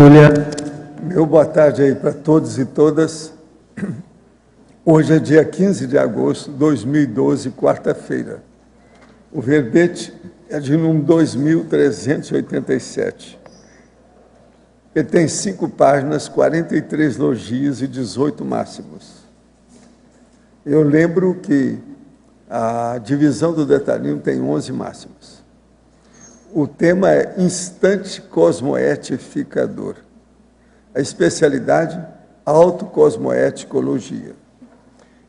Túlia. Meu boa tarde aí para todos e todas. Hoje é dia 15 de agosto de 2012, quarta-feira. O verbete é de número 2387. Ele tem 5 páginas, 43 logias e 18 máximos. Eu lembro que a divisão do detalhismo tem 11 máximos. O tema é instante cosmoetificador. A especialidade, autocosmoeticologia.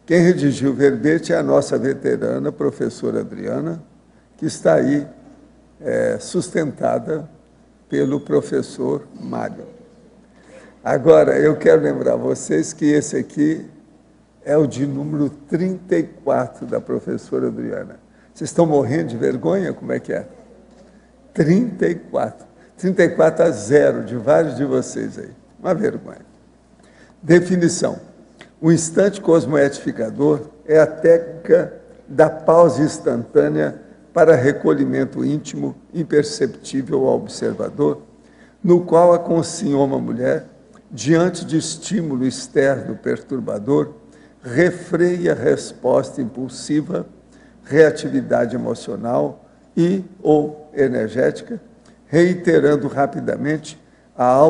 Quem redigiu o verbete é a nossa veterana, professora Adriana, que está aí sustentada pelo professor Mário. Agora, eu quero lembrar vocês que esse aqui é o de número 34 da professora Adriana. Vocês estão morrendo de vergonha? Como é que é? 34. 34 a 0 de vários de vocês aí. Uma vergonha. Definição. O instante cosmoetificador é a técnica da pausa instantânea para recolhimento íntimo, imperceptível ao observador, no qual a consciência uma mulher, diante de estímulo externo perturbador, refreia a resposta impulsiva, reatividade emocional e ou energética, reiterando rapidamente a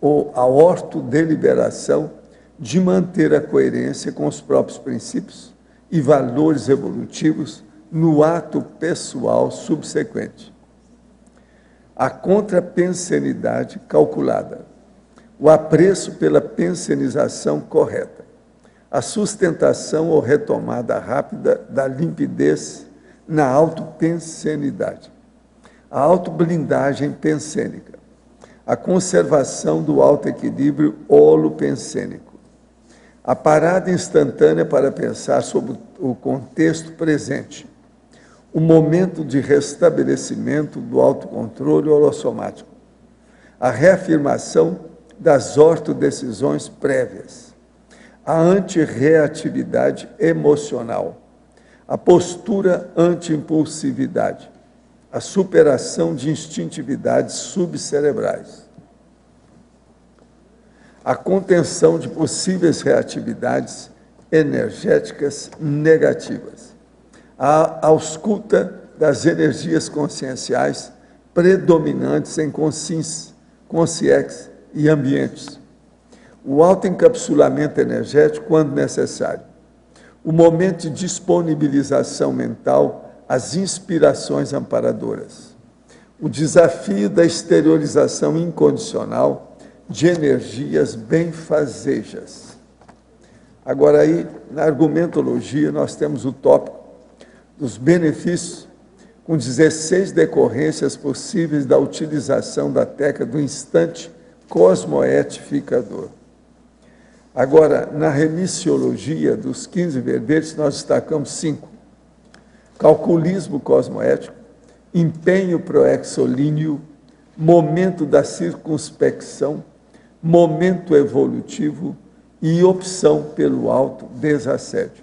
ortodeliberação de manter a coerência com os próprios princípios e valores evolutivos no ato pessoal subsequente. A contrapensenidade calculada, o apreço pela pensenização correta, a sustentação ou retomada rápida da limpidez na autopensenidade, a autoblindagem pensênica, a conservação do autoequilíbrio holopensênico, a parada instantânea para pensar sobre o contexto presente, o momento de restabelecimento do autocontrole holossomático, a reafirmação das ortodecisões prévias, a antirreatividade emocional, a postura anti-impulsividade, a superação de instintividades subcerebrais, a contenção de possíveis reatividades energéticas negativas, a ausculta das energias conscienciais predominantes em consciência e ambientes, o autoencapsulamento energético quando necessário, o momento de disponibilização mental às inspirações amparadoras, o desafio da exteriorização incondicional de energias benfazejas. Agora aí, na argumentologia, nós temos o tópico dos benefícios com 16 decorrências possíveis da utilização da técnica do instante cosmoetificador. Agora, na remissiologia dos 15 verbetes, nós destacamos 5. Calculismo cosmoético, empenho proexolíneo, momento da circunspecção, momento evolutivo e opção pelo autodesassédio.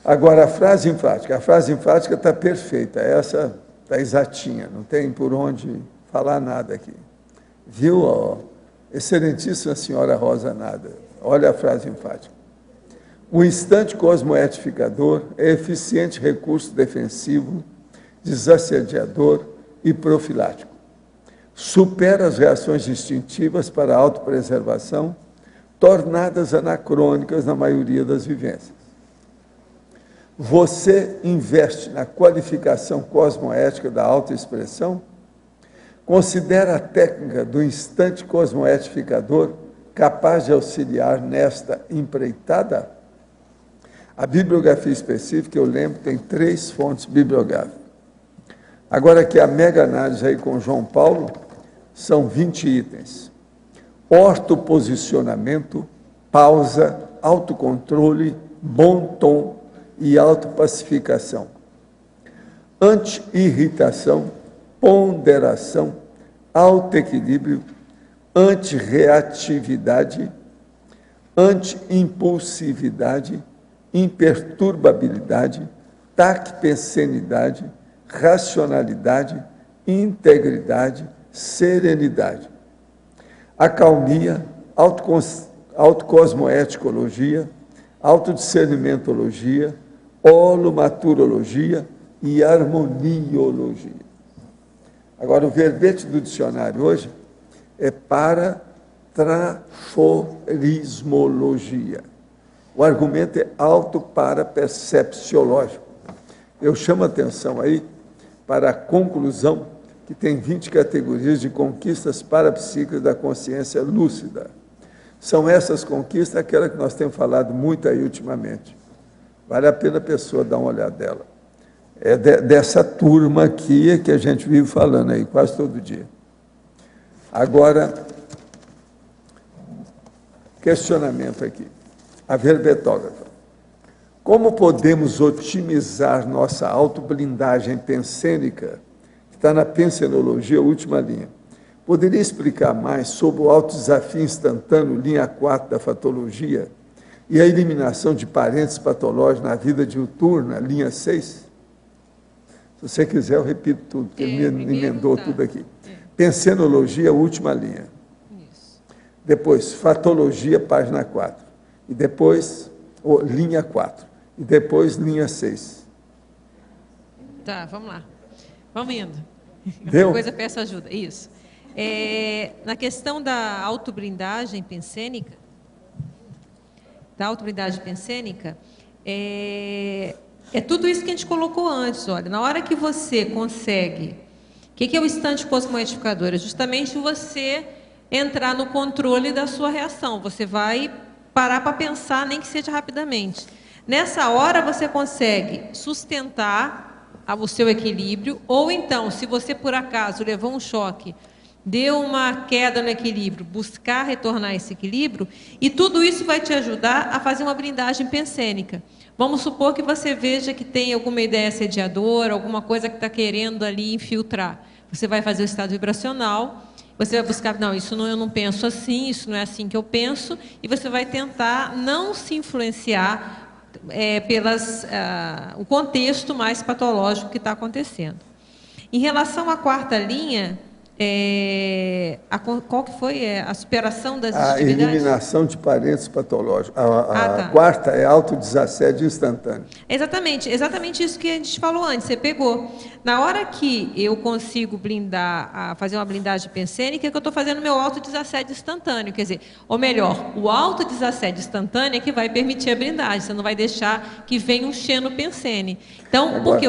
Agora, a frase enfática. A frase enfática está perfeita, essa está exatinha, não tem por onde falar nada aqui. Viu, ó, excelentíssima senhora Rosa Nada? Olha a frase enfática. O instante cosmoetificador é eficiente recurso defensivo, desassediador e profilático. Supera as reações instintivas para a autopreservação, tornadas anacrônicas na maioria das vivências. Você investe na qualificação cosmoética da autoexpressão? Considera a técnica do instante cosmoetificador capaz de auxiliar nesta empreitada? A bibliografia específica, eu lembro, tem 3 fontes bibliográficas. Agora aqui a mega análise aí com João Paulo, são 20 itens. Ortoposicionamento, pausa, autocontrole, bom tom e autopacificação. Anti-irritação, ponderação, autoequilíbrio, antirreatividade, anti-impulsividade, imperturbabilidade, tacpensenidade, racionalidade, integridade, serenidade. Acalmia, autocosmoeticologia, autodiscernimentologia, holomaturologia e harmoniologia. Agora, o verbete do dicionário hoje é paratraforismologia. O argumento é autoparapercepciológico. Eu chamo a atenção aí para a conclusão que tem 20 categorias de conquistas parapsíquicas da consciência lúcida. São essas conquistas aquelas que nós temos falado muito aí ultimamente. Vale a pena a pessoa dar uma olhada dela. É dessa turma aqui que a gente vive falando aí, quase todo dia. Agora, questionamento aqui. A verbetógrafa. Como podemos otimizar nossa autoblindagem pensênica, que está na pensenologia, última linha? Poderia explicar mais sobre o autodesafio instantâneo, linha 4 da fatologia, e a eliminação de parentes patológicos na vida diuturna, linha 6? Se você quiser, eu repito tudo, porque ele me emendou tudo aqui. Pensenologia, última linha. Isso. Depois, fatologia, página 4. E depois, linha 4. E depois, linha 6. Tá, vamos lá. Vamos indo. Deu? Qualquer coisa, peço ajuda. Isso. Na questão da autoblindagem pensênica, é tudo isso que a gente colocou antes. Olha, na hora que você consegue... O que é o instante cosmoedificador? É justamente você entrar no controle da sua reação. Você vai parar para pensar, nem que seja rapidamente. Nessa hora você consegue sustentar o seu equilíbrio, ou então, se você por acaso levou um choque, deu uma queda no equilíbrio, buscar retornar esse equilíbrio, e tudo isso vai te ajudar a fazer uma blindagem pensênica. Vamos supor que você veja que tem alguma ideia assediadora, alguma coisa que está querendo ali infiltrar. Você vai fazer o estado vibracional, você vai buscar, não, isso não, eu não penso assim, isso não é assim que eu penso, e você vai tentar não se influenciar o contexto mais patológico que está acontecendo. Em relação à quarta linha, qual que foi a superação das atividades? A eliminação de parentes patológicos. A quarta é autodesassédio instantâneo. Exatamente isso que a gente falou antes, você pegou. Na hora que eu consigo fazer uma blindagem pensênica, é que eu estou fazendo meu autodesassédio instantâneo, quer dizer, ou melhor, o autodesassédio instantâneo é que vai permitir a blindagem, você não vai deixar que venha um xeno pensene. Então, agora, porque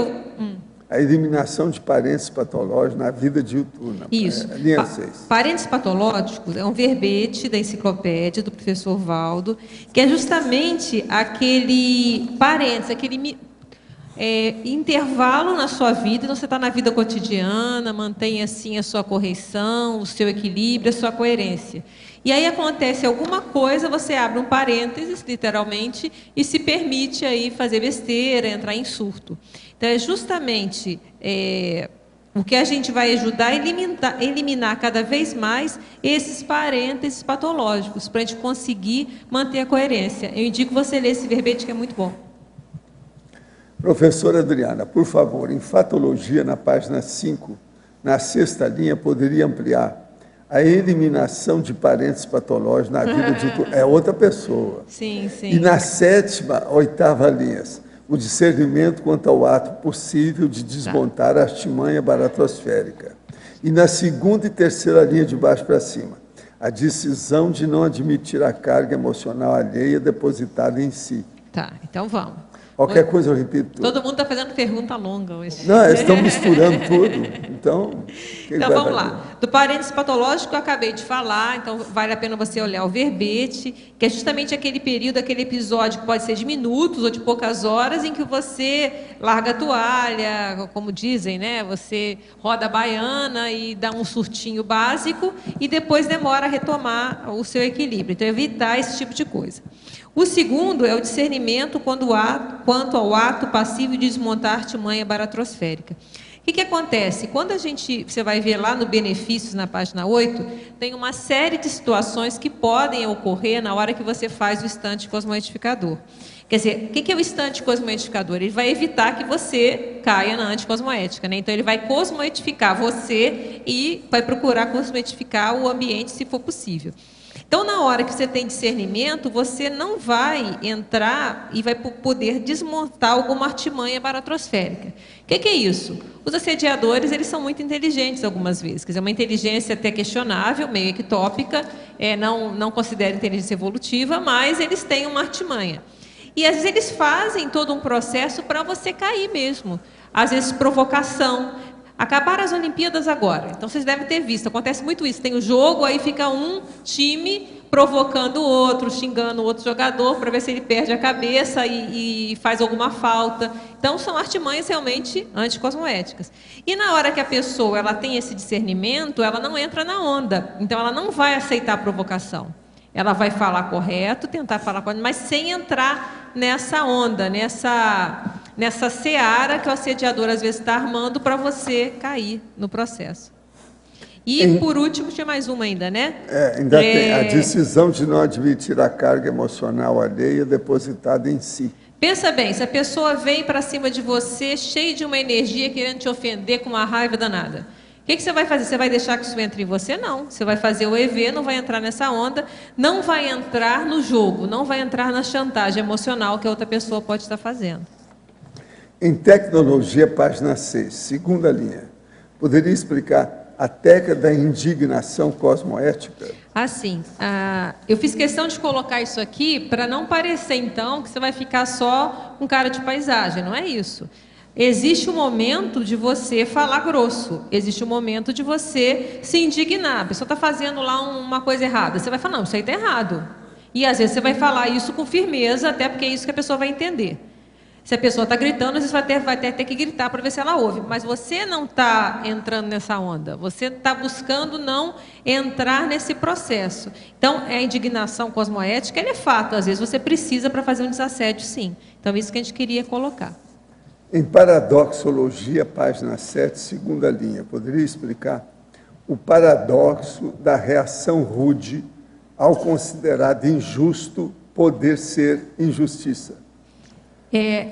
a eliminação de parentes patológicos na vida diuturna. Isso. Linha 6. Parentes patológicos é um verbete da enciclopédia do professor Valdo, que é justamente aquele parentes, aquele intervalo na sua vida, então você está na vida cotidiana, mantém assim a sua correção, o seu equilíbrio, a sua coerência. E aí acontece alguma coisa, você abre um parênteses, literalmente, e se permite aí fazer besteira, entrar em surto. Então, é justamente o que a gente vai ajudar a eliminar cada vez mais esses parênteses patológicos, para a gente conseguir manter a coerência. Eu indico você ler esse verbete, que é muito bom. Professora Adriana, por favor, em fatologia, na página 5, na sexta linha, poderia ampliar a eliminação de parentes patológicos na vida de outra pessoa. Sim, sim. E na sétima, oitava linhas, o discernimento quanto ao ato possível de desmontar a artimanha baratrosférica. E na segunda e terceira linha, de baixo para cima, a decisão de não admitir a carga emocional alheia depositada em si. Tá, então vamos. Qualquer coisa eu repito tudo. Todo mundo está fazendo pergunta longa hoje. Não, eles estão misturando tudo. Então vamos lá. Do parênteses patológico eu acabei de falar, então vale a pena você olhar o verbete, que é justamente aquele período, aquele episódio que pode ser de minutos ou de poucas horas, em que você larga a toalha, como dizem, né? Você roda a baiana e dá um surtinho básico e depois demora a retomar o seu equilíbrio. Então, evitar esse tipo de coisa. O segundo é o discernimento quanto ao ato passivo de desmontar a artimanha baratrosférica. que acontece? Quando você vai ver lá no benefícios, na página 8, tem uma série de situações que podem ocorrer na hora que você faz o estante cosmoetificador. Quer dizer, o que é o estante cosmoetificador? Ele vai evitar que você caia na anticosmoética, né? Então, ele vai cosmoetificar você e vai procurar cosmoetificar o ambiente, se for possível. Então, na hora que você tem discernimento, você não vai entrar e vai poder desmontar alguma artimanha baratrosférica. O que é isso? Os assediadores, eles são muito inteligentes algumas vezes. Quer dizer, uma inteligência até questionável, meio ectópica, não considera inteligência evolutiva, mas eles têm uma artimanha. E, às vezes, eles fazem todo um processo para você cair mesmo. Às vezes, provocação. Acabaram as Olimpíadas agora, então vocês devem ter visto, acontece muito isso, tem o jogo, aí fica um time provocando o outro, xingando o outro jogador para ver se ele perde a cabeça e faz alguma falta. Então são artimanhas realmente anticosmoéticas. E na hora que a pessoa ela tem esse discernimento, ela não entra na onda, então ela não vai aceitar a provocação. Ela vai falar correto, tentar falar correto, mas sem entrar nessa onda, nessa seara que o assediador às vezes está armando para você cair no processo. E, por último, tinha mais uma ainda, né? Ainda tem a decisão de não admitir a carga emocional alheia depositada em si. Pensa bem, se a pessoa vem para cima de você cheia de uma energia querendo te ofender com uma raiva danada, o que você vai fazer? Você vai deixar que isso entre em você? Não. Você vai fazer o EV, não vai entrar nessa onda, não vai entrar no jogo, não vai entrar na chantagem emocional que a outra pessoa pode estar fazendo. Em tecnologia, página 6, segunda linha, poderia explicar a técnica da indignação cosmoética? Assim, eu fiz questão de colocar isso aqui para não parecer, então, que você vai ficar só com cara de paisagem, não é isso. Existe um momento de você falar grosso, existe um momento de você se indignar. A pessoa está fazendo lá uma coisa errada, você vai falar, não, isso aí está errado. E às vezes você vai falar isso com firmeza, até porque é isso que a pessoa vai entender. Se a pessoa está gritando, às vezes vai até ter que gritar para ver se ela ouve. Mas você não está entrando nessa onda. Você está buscando não entrar nesse processo. Então, a indignação cosmoética, ela é fato. Às vezes você precisa para fazer um desassédio, sim. Então, é isso que a gente queria colocar. Em paradoxologia, página 7, segunda linha, poderia explicar o paradoxo da reação rude ao considerado injusto poder ser injustiça?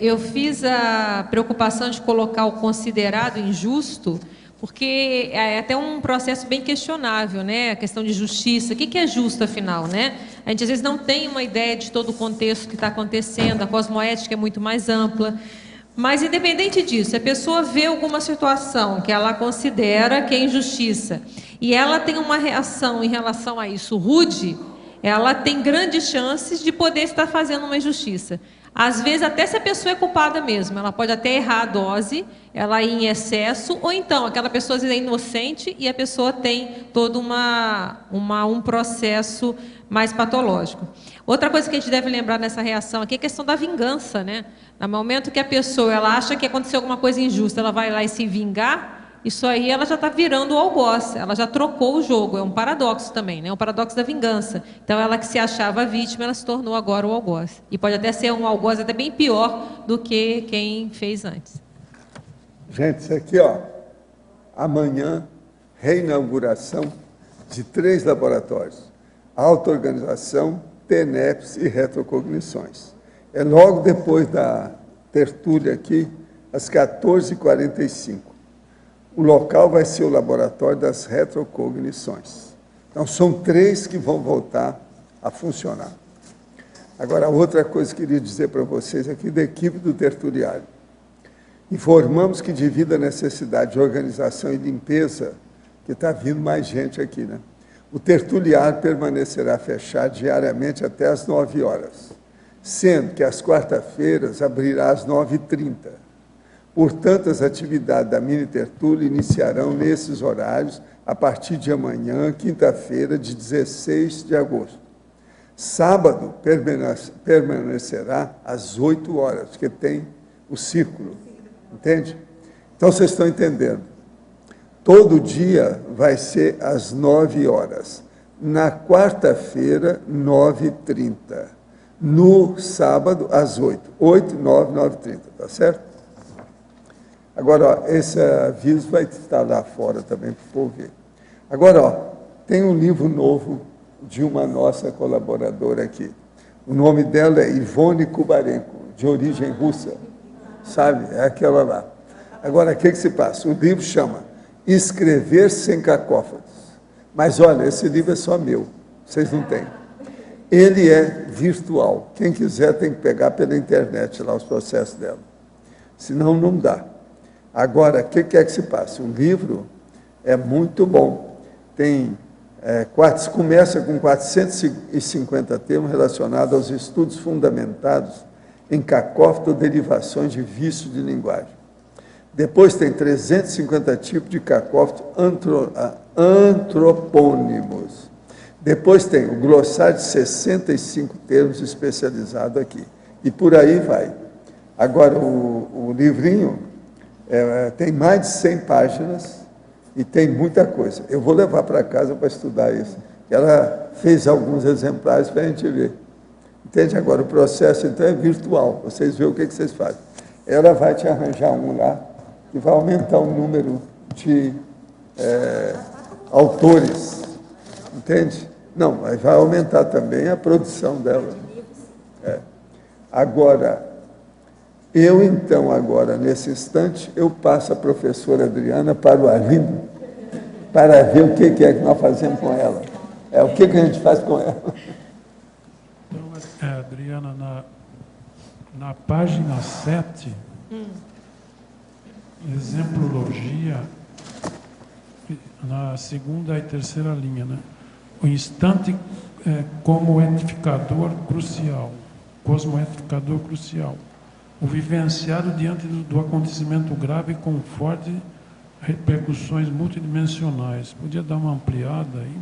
Eu fiz a preocupação de colocar o considerado injusto, porque é até um processo bem questionável, né? A questão de justiça. O que é justo, afinal, né? A gente, às vezes, não tem uma ideia de todo o contexto que está acontecendo, a cosmoética é muito mais ampla. Mas, independente disso, se a pessoa vê alguma situação que ela considera que é injustiça, e ela tem uma reação em relação a isso rude, ela tem grandes chances de poder estar fazendo uma injustiça. Às vezes, até se a pessoa é culpada mesmo, ela pode até errar a dose, ela ir em excesso, ou então, aquela pessoa às vezes é inocente e a pessoa tem todo um processo mais patológico. Outra coisa que a gente deve lembrar nessa reação aqui é a questão da vingança, né? No momento que a pessoa ela acha que aconteceu alguma coisa injusta, ela vai lá e se vingar, isso aí ela já está virando o algoz, ela já trocou o jogo, é um paradoxo também, né? Um paradoxo da vingança. Então, ela que se achava vítima, ela se tornou agora o algoz. E pode até ser um algoz até bem pior do que quem fez antes. Gente, isso aqui, ó, amanhã, reinauguração de 3 laboratórios, auto-organização, TENEPS e retrocognições. É logo depois da tertúlia aqui, às 14h45. O local vai ser o laboratório das retrocognições. Então, são 3 que vão voltar a funcionar. Agora, outra coisa que eu queria dizer para vocês aqui da equipe do tertuliário. Informamos que, devido à necessidade de organização e limpeza, que está vindo mais gente aqui, né? O tertuliário permanecerá fechado diariamente até às 9 horas, sendo que às quarta-feiras abrirá às 9h30. Portanto, as atividades da mini tertúlia iniciarão nesses horários a partir de amanhã, quinta-feira, de 16 de agosto. Sábado permanecerá às 8 horas, porque tem o círculo, entende? Então, vocês estão entendendo. Todo dia vai ser às 9 horas. Na quarta-feira, 9h30. No sábado, às 8. 8, 9, 9h30, tá certo? Agora, ó, esse aviso vai estar lá fora também para o povo ver. Agora, ó, tem um livro novo de uma nossa colaboradora aqui. O nome dela é Ivone Kubarenko, de origem russa. Sabe? É aquela lá. Agora, o que se passa? O livro chama Escrever Sem Cacófatos. Mas, olha, esse livro é só meu. Vocês não têm. Ele é virtual. Quem quiser tem que pegar pela internet lá os processos dela. Senão, não dá. Agora, o que é que se passa? O livro é muito bom. Começa com 450 termos relacionados aos estudos fundamentados em cacófito-derivações de vício de linguagem. Depois tem 350 tipos de cacófito antropônimos. Depois tem o glossário de 65 termos especializado aqui. E por aí vai. Agora, o livrinho tem mais de 100 páginas e tem muita coisa. Eu vou levar para casa para estudar isso. Ela fez alguns exemplares para a gente ver. Entende? Agora, o processo, então, é virtual. Vocês veem o que vocês fazem. Ela vai te arranjar um lá que vai aumentar o número de autores. Entende? Não, mas vai aumentar também a produção dela. Agora, nesse instante, eu passo a professora Adriana para o Arlindo, para ver o que é que nós fazemos com ela. O que a gente faz com ela. Então, Adriana, na página 7, exemplologia, na segunda e terceira linha, né? O instante como edificador crucial, cosmoedificador crucial. O vivenciado diante do acontecimento grave com fortes repercussões multidimensionais. Podia dar uma ampliada aí?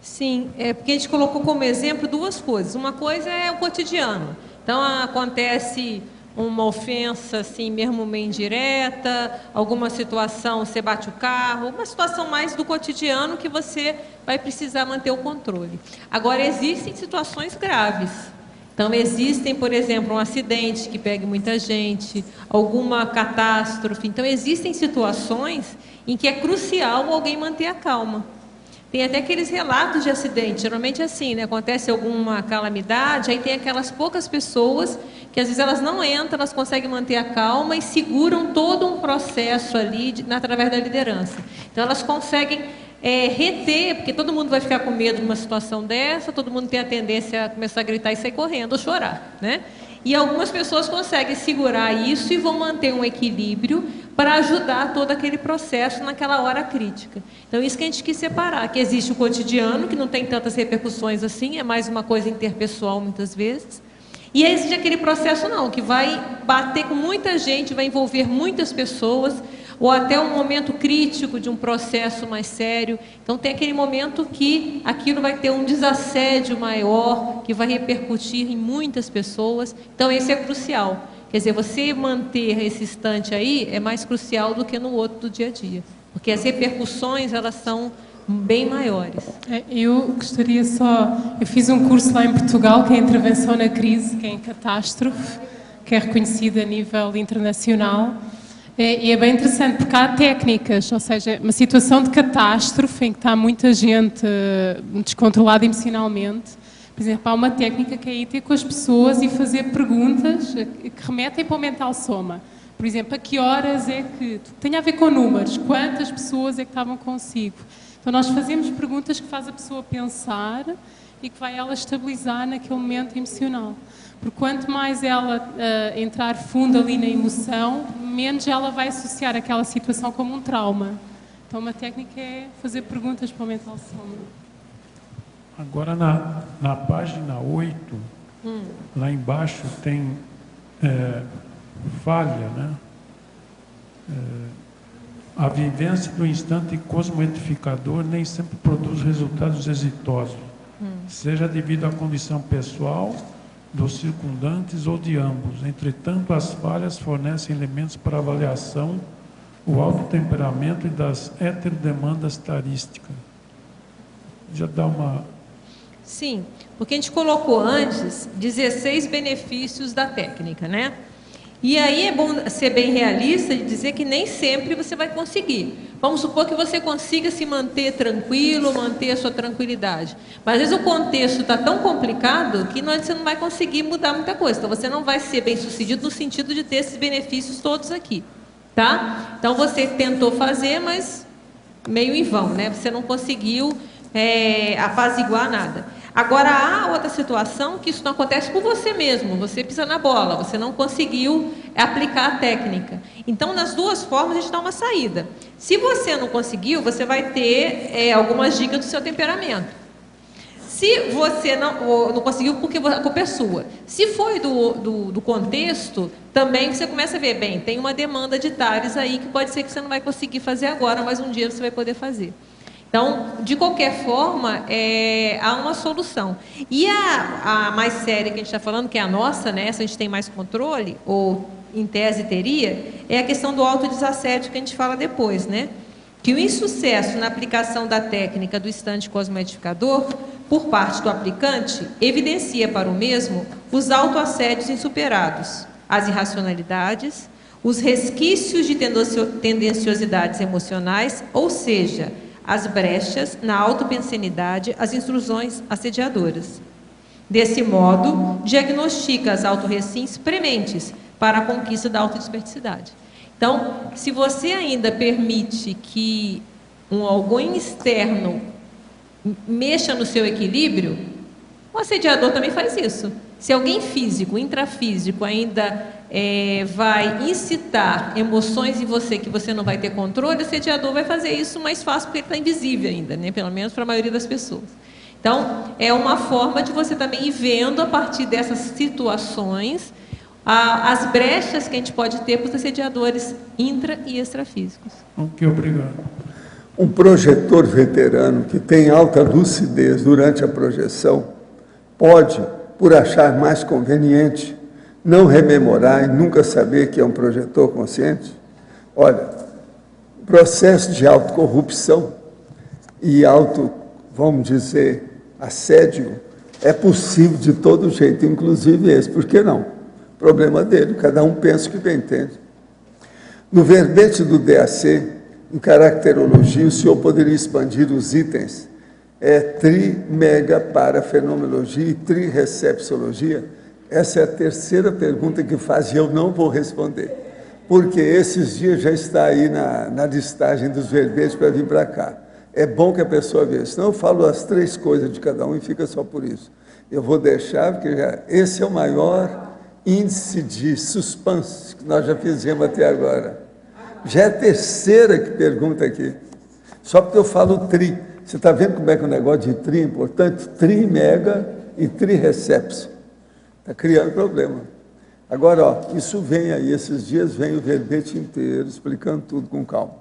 Sim, porque a gente colocou como exemplo duas coisas. Uma coisa é o cotidiano. Então, acontece uma ofensa, assim, mesmo meio indireta, alguma situação, você bate o carro, uma situação mais do cotidiano que você vai precisar manter o controle. Agora, existem situações graves. Então, existem, por exemplo, um acidente que pegue muita gente, alguma catástrofe. Então, existem situações em que é crucial alguém manter a calma. Tem até aqueles relatos de acidente, geralmente é assim, né? Acontece alguma calamidade, aí tem aquelas poucas pessoas que às vezes elas não entram, elas conseguem manter a calma e seguram todo um processo ali através da liderança. Então, elas conseguem reter, porque todo mundo vai ficar com medo de uma situação dessa, todo mundo tem a tendência a começar a gritar e sair correndo ou chorar, né? E algumas pessoas conseguem segurar isso e vão manter um equilíbrio para ajudar todo aquele processo naquela hora crítica. Então, isso que a gente quis separar, que existe o cotidiano, que não tem tantas repercussões assim, é mais uma coisa interpessoal muitas vezes, e existe aquele processo não, que vai bater com muita gente, vai envolver muitas pessoas, ou até um momento crítico de um processo mais sério. Então, tem aquele momento que aquilo vai ter um desassédio maior, que vai repercutir em muitas pessoas. Então, esse é crucial. Quer dizer, você manter esse instante aí é mais crucial do que no outro do dia a dia. Porque as repercussões, elas são bem maiores. Eu gostaria só... Eu fiz um curso lá em Portugal, que é Intervenção na Crise, que é em catástrofe, que é reconhecido a nível internacional. E é bem interessante, porque há técnicas, ou seja, uma situação de catástrofe em que está muita gente descontrolada emocionalmente. Por exemplo, há uma técnica que é ir ter com as pessoas e fazer perguntas que remetem para o mental soma. Por exemplo, a que horas é que... Tem a ver com números, quantas pessoas é que estavam consigo. Então, nós fazemos perguntas que faz a pessoa pensar e que vai ela estabilizar naquele momento emocional. Porque quanto mais ela entrar fundo ali na emoção, menos ela vai associar aquela situação como um trauma. Então, uma técnica é fazer perguntas para o mental soma. Agora, na página 8, lá embaixo tem falha, né? A vivência do instante cosmoedificador nem sempre produz resultados exitosos, seja devido à condição pessoal, dos circundantes ou de ambos. Entretanto, as falhas fornecem elementos para avaliação, o alto temperamento e das heterodemandas tarísticas. Já dá uma... Sim, porque a gente colocou antes 16 benefícios da técnica, né? E aí é bom ser bem realista e dizer que nem sempre você vai conseguir. Vamos supor que você consiga se manter tranquilo, manter a sua tranquilidade. Mas às vezes o contexto está tão complicado que você não vai conseguir mudar muita coisa. Então você não vai ser bem sucedido no sentido de ter esses benefícios todos aqui. Tá? Então você tentou fazer, mas meio em vão, né? Você não conseguiu apaziguar nada. Agora, há outra situação que isso não acontece por você mesmo, você pisa na bola, você não conseguiu aplicar a técnica. Então, nas duas formas, a gente dá uma saída. Se você não conseguiu, você vai ter algumas dicas do seu temperamento. Se você não conseguiu, porque a culpa é sua. Se foi do contexto, também você começa a ver, bem, tem uma demanda de tares aí que pode ser que você não vai conseguir fazer agora, mas um dia você vai poder fazer. Então, de qualquer forma, há uma solução. E a mais séria que a gente está falando, que é a nossa, né, essa a gente tem mais controle, ou em tese teria, é a questão do autodesassédio que a gente fala depois, né? Que o insucesso na aplicação da técnica do estante cosmoedificador, por parte do aplicante, evidencia para o mesmo os autoassédios insuperados, as irracionalidades, os resquícios de tendenciosidades emocionais, ou seja, as brechas na autopensenidade, as intrusões assediadoras. Desse modo, diagnostica as autorrecins prementes para a conquista da autodesperticidade. Então, se você ainda permite que alguém externo mexa no seu equilíbrio, o assediador também faz isso. Se alguém físico, intrafísico, ainda vai incitar emoções em você que você não vai ter controle, o assediador vai fazer isso mais fácil, porque ele está invisível ainda, né? Pelo menos para a maioria das pessoas. Então, é uma forma de você também ir vendo, a partir dessas situações, as brechas que a gente pode ter para os assediadores intra e extrafísicos. Ok, obrigado. Um projetor veterano que tem alta lucidez durante a projeção pode, por achar mais conveniente, não rememorar e nunca saber que é um projetor consciente? Olha, processo de autocorrupção e vamos dizer, assédio é possível de todo jeito, inclusive esse. Por que não? Problema dele, cada um pensa o que bem entende. No verbete do DAC, em caracterologia, o senhor poderia expandir os itens tri-mega para fenomenologia e tri-recepciologia? Essa é a terceira pergunta que faz e eu não vou responder, porque esses dias já está aí na listagem dos verbetes para vir para cá. É bom que a pessoa veja, senão eu falo as três coisas de cada um e fica só por isso. Eu vou deixar, porque esse é o maior índice de suspense que nós já fizemos até agora. Já é a terceira que pergunta aqui, só porque eu falo tri. Você está vendo como é que o negócio de tri é importante? Tri-mega e tri-recepção. Está criando problema. Agora, ó, isso vem aí, esses dias vem o verbete inteiro, explicando tudo com calma.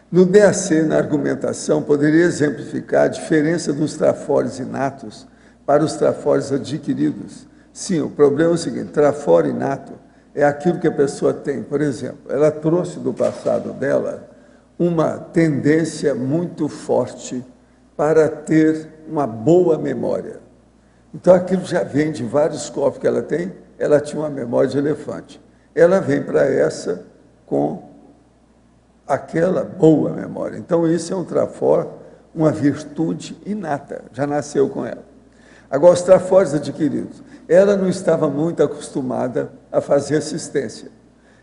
No DAC, na argumentação, poderia exemplificar a diferença dos trafores inatos para os trafores adquiridos. Sim, o problema é o seguinte, trafore inato é aquilo que a pessoa tem. Por exemplo, ela trouxe do passado dela uma tendência muito forte para ter uma boa memória. Então, aquilo já vem de vários corpos que ela tem, ela tinha uma memória de elefante. Ela vem para essa com aquela boa memória. Então, isso é um trafor, uma virtude inata, já nasceu com ela. Agora, os trafores adquiridos. Ela não estava muito acostumada a fazer assistência.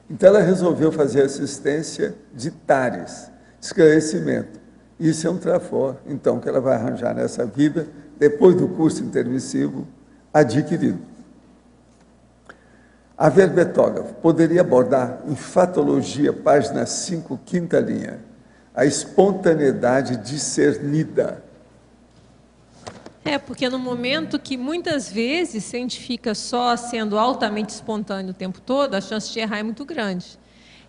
Então, ela resolveu fazer assistência de tares, esclarecimento. Isso é um trafor, então, que ela vai arranjar nessa vida, depois do curso intermissivo adquirido. A verbetógrafa poderia abordar em Fatologia, página 5, quinta linha, a espontaneidade discernida. Porque no momento que muitas vezes se a gente fica só sendo altamente espontâneo o tempo todo, a chance de errar é muito grande.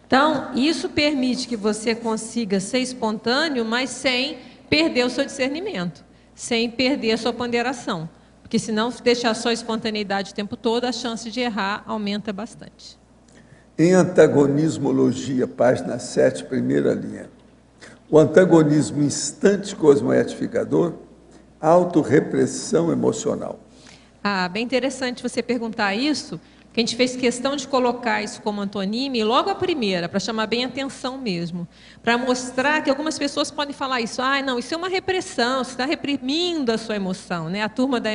Então, isso permite que você consiga ser espontâneo, mas sem perder o seu discernimento, sem perder a sua ponderação. Porque senão, se deixar só a espontaneidade o tempo todo, a chance de errar aumenta bastante. Em Antagonismologia, página 7, primeira linha. O antagonismo instante cosmoetificador, autorrepressão emocional. Bem interessante você perguntar isso, que a gente fez questão de colocar isso como antonime, logo a primeira, para chamar bem a atenção mesmo, para mostrar que algumas pessoas podem falar isso, não, isso é uma repressão, você está reprimindo a sua emoção, né? A turma da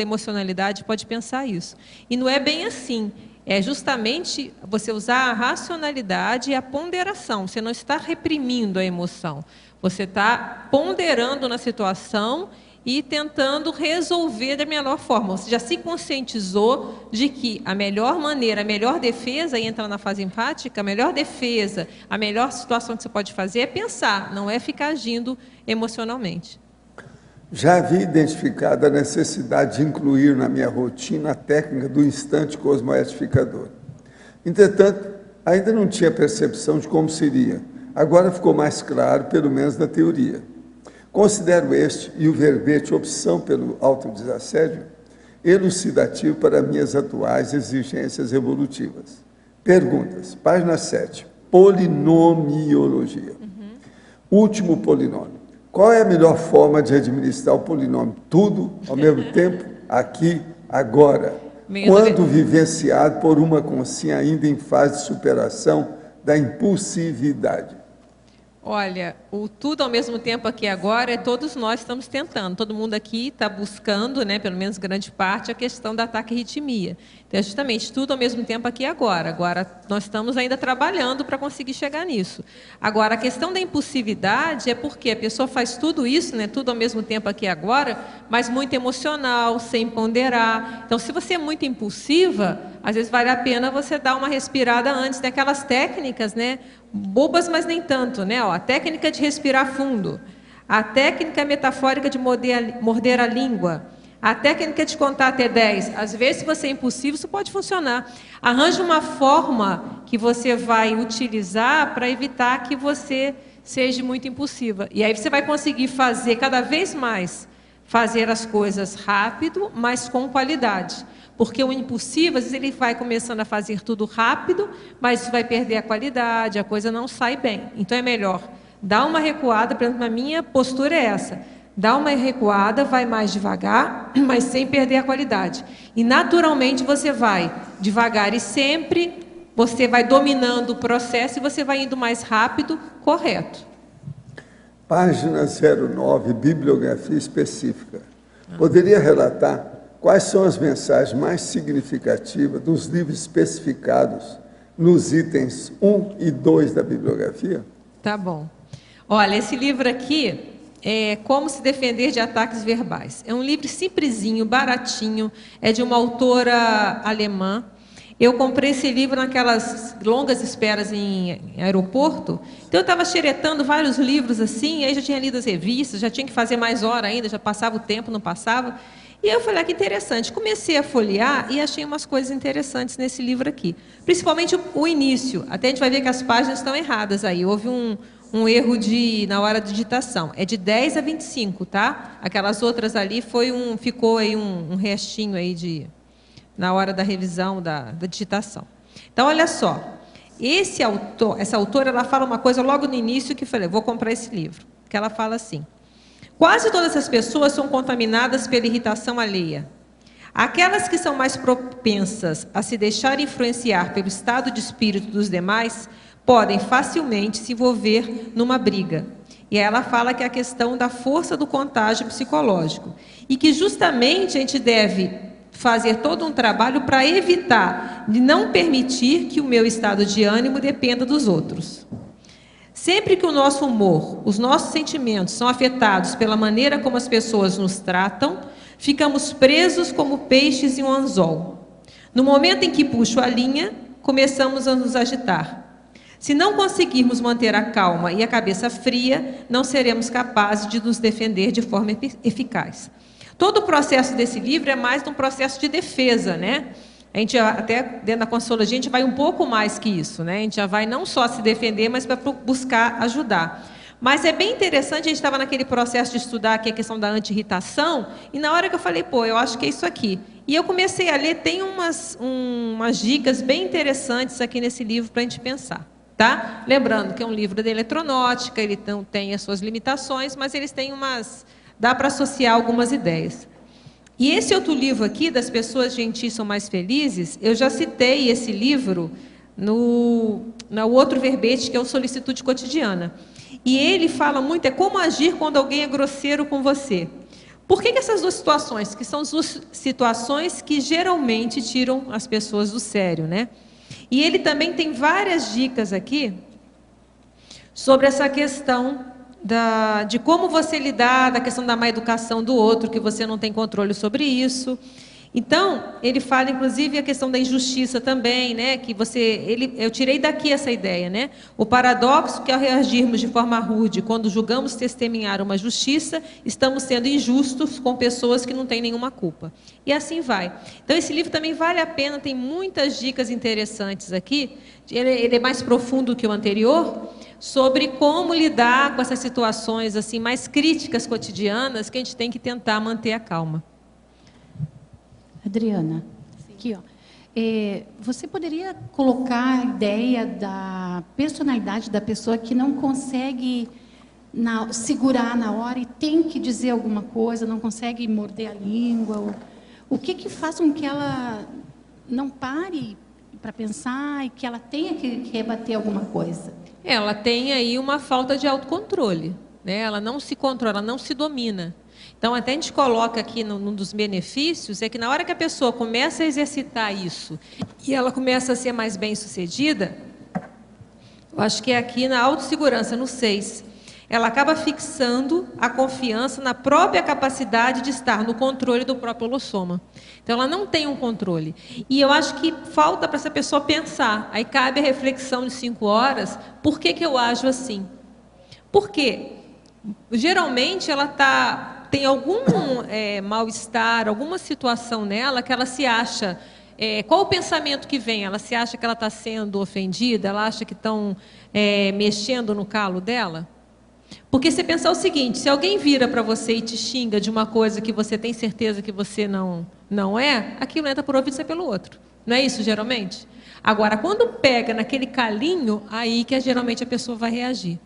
emocionalidade pode pensar isso. E não é bem assim. É justamente você usar a racionalidade e a ponderação. Você não está reprimindo a emoção. Você está ponderando na situação e tentando resolver da melhor forma. Você já se conscientizou de que a melhor maneira, a melhor defesa, e entra na fase empática, a melhor defesa, a melhor situação que você pode fazer é pensar, não é ficar agindo emocionalmente. Já havia identificado a necessidade de incluir na minha rotina a técnica do instante cosmoetificador. Entretanto, ainda não tinha percepção de como seria. Agora ficou mais claro, pelo menos na teoria. Considero este e o verbete opção pelo autodesassédio elucidativo para minhas atuais exigências evolutivas. Perguntas. Página 7. Polinomiologia. Último polinômio. Qual é a melhor forma de administrar o polinômio? Tudo, ao mesmo tempo, aqui, agora. Quando vivenciado por uma consciência ainda em fase de superação da impulsividade. Olha, o tudo ao mesmo tempo aqui e agora, todos nós estamos tentando. Todo mundo aqui está buscando, né, pelo menos grande parte, a questão da taquirritmia. Então, é justamente tudo ao mesmo tempo aqui e agora. Agora, nós estamos ainda trabalhando para conseguir chegar nisso. Agora, a questão da impulsividade é porque a pessoa faz tudo isso, né, tudo ao mesmo tempo aqui e agora, mas muito emocional, sem ponderar. Então, se você é muito impulsiva, às vezes vale a pena você dar uma respirada antes. Tem aquelas técnicas, né, bobas, mas nem tanto, né? A técnica de respirar fundo, a técnica metafórica de morder a língua, a técnica de contar até 10. Às vezes, se você é impulsivo, isso pode funcionar. Arranje uma forma que você vai utilizar para evitar que você seja muito impulsiva. E aí você vai conseguir fazer cada vez mais, fazer as coisas rápido, mas com qualidade. Porque o impulsivo, às vezes, ele vai começando a fazer tudo rápido, mas vai perder a qualidade, a coisa não sai bem. Então, é melhor dar uma recuada, por exemplo, a minha postura é essa. Dá uma recuada, vai mais devagar, mas sem perder a qualidade. E, naturalmente, você vai devagar e sempre você vai dominando o processo e você vai indo mais rápido, correto. Página 09, bibliografia específica. Poderia relatar quais são as mensagens mais significativas dos livros especificados nos itens 1 e 2 da bibliografia? Tá bom. Olha, esse livro aqui é Como se defender de ataques verbais. É um livro simplesinho, baratinho, é de uma autora alemã. Eu comprei esse livro naquelas longas esperas em aeroporto, então eu estava xeretando vários livros assim, aí já tinha lido as revistas, já tinha que fazer mais hora ainda, já passava o tempo, não passava. E eu falei, que interessante. Comecei a folhear e achei umas coisas interessantes nesse livro aqui. Principalmente o início. Até a gente vai ver que as páginas estão erradas aí. Houve um erro na hora de digitação. É de 10 a 25, tá? Aquelas outras ali ficou aí um restinho aí na hora da revisão da digitação. Então, olha só. Essa autora, ela fala uma coisa logo no início que eu falei, vou comprar esse livro. Que ela fala assim: quase todas as pessoas são contaminadas pela irritação alheia. Aquelas que são mais propensas a se deixar influenciar pelo estado de espírito dos demais podem facilmente se envolver numa briga. E aí ela fala que é a questão da força do contágio psicológico. E que justamente a gente deve fazer todo um trabalho para evitar de não permitir que o meu estado de ânimo dependa dos outros. Sempre que o nosso humor, os nossos sentimentos são afetados pela maneira como as pessoas nos tratam, ficamos presos como peixes em um anzol. No momento em que puxo a linha, começamos a nos agitar. Se não conseguirmos manter a calma e a cabeça fria, não seremos capazes de nos defender de forma eficaz. Todo o processo desse livro é mais um processo de defesa, né? A gente até dentro da Consciologia, a gente vai um pouco mais que isso, né? A gente já vai não só se defender, mas para buscar ajudar. Mas é bem interessante, a gente estava naquele processo de estudar aqui a questão da anti-irritação, e na hora que eu falei, eu acho que é isso aqui. E eu comecei a ler, tem umas dicas bem interessantes aqui nesse livro para a gente pensar, tá? Lembrando que é um livro de eletronótica, ele tem as suas limitações, mas eles têm dá para associar algumas ideias. E esse outro livro aqui, Das Pessoas Gentis São Mais Felizes, eu já citei esse livro no outro verbete, que é o Solicitude Cotidiana. E ele fala muito, é como agir quando alguém é grosseiro com você. Por que essas duas situações? Que são duas situações que geralmente tiram as pessoas do sério, né? E ele também tem várias dicas aqui sobre essa questão de como você lidar, da questão da má educação do outro, que você não tem controle sobre isso. Então, ele fala, inclusive, a questão da injustiça também, né? Que eu tirei daqui essa ideia, né? O paradoxo que ao reagirmos de forma rude, quando julgamos testemunhar uma justiça, estamos sendo injustos com pessoas que não têm nenhuma culpa. E assim vai. Então, esse livro também vale a pena, tem muitas dicas interessantes aqui. Ele é mais profundo que o anterior, sobre como lidar com essas situações assim mais críticas cotidianas, que a gente tem que tentar manter a calma. Adriana, aqui, ó. Você poderia colocar a ideia da personalidade da pessoa que não consegue segurar na hora e tem que dizer alguma coisa, não consegue morder a língua? O que faz com que ela não pare para pensar e que ela tenha que rebater alguma coisa? Ela tem aí uma falta de autocontrole, né? Ela não se controla, ela não se domina. Então, até a gente coloca aqui num dos benefícios, é que na hora que a pessoa começa a exercitar isso e ela começa a ser mais bem-sucedida, eu acho que é aqui na autossegurança, no 6, ela acaba fixando a confiança na própria capacidade de estar no controle do próprio holossoma. Então, ela não tem um controle. E eu acho que falta para essa pessoa pensar. Aí cabe a reflexão de 5 horas, por que eu ajo assim? Por quê? Geralmente, ela tem algum mal-estar, alguma situação nela que ela se acha... qual o pensamento que vem? Ela se acha que ela está sendo ofendida? Ela acha que estão mexendo no calo dela? Porque você pensar o seguinte, se alguém vira para você e te xinga de uma coisa que você tem certeza que você não é, aquilo entra por ouvido e sai pelo outro. Não é isso, geralmente? Agora, quando pega naquele calinho, aí que geralmente a pessoa vai reagir.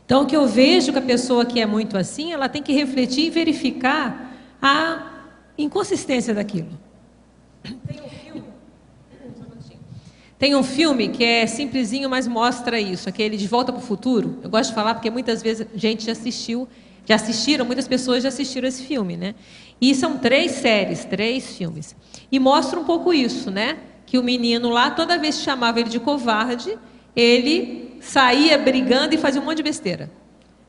Então, o que eu vejo que a pessoa que é muito assim, ela tem que refletir e verificar a inconsistência daquilo. Tem um filme que é simplesinho, mas mostra isso, aquele De Volta para o Futuro. Eu gosto de falar porque muitas vezes a gente muitas pessoas já assistiram esse filme, né? E são 3 séries, 3 filmes. E mostra um pouco isso, né? Que o menino lá, toda vez que chamava ele de covarde, ele saía brigando e fazia um monte de besteira.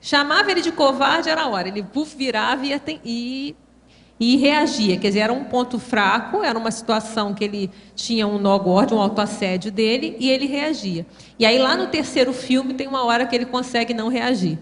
Chamava ele de covarde, era a hora. Ele virava e reagia. Quer dizer, era um ponto fraco, era uma situação que ele tinha um nó gordo, um autoassédio dele, e ele reagia. E aí, lá no 3º filme, tem uma hora que ele consegue não reagir.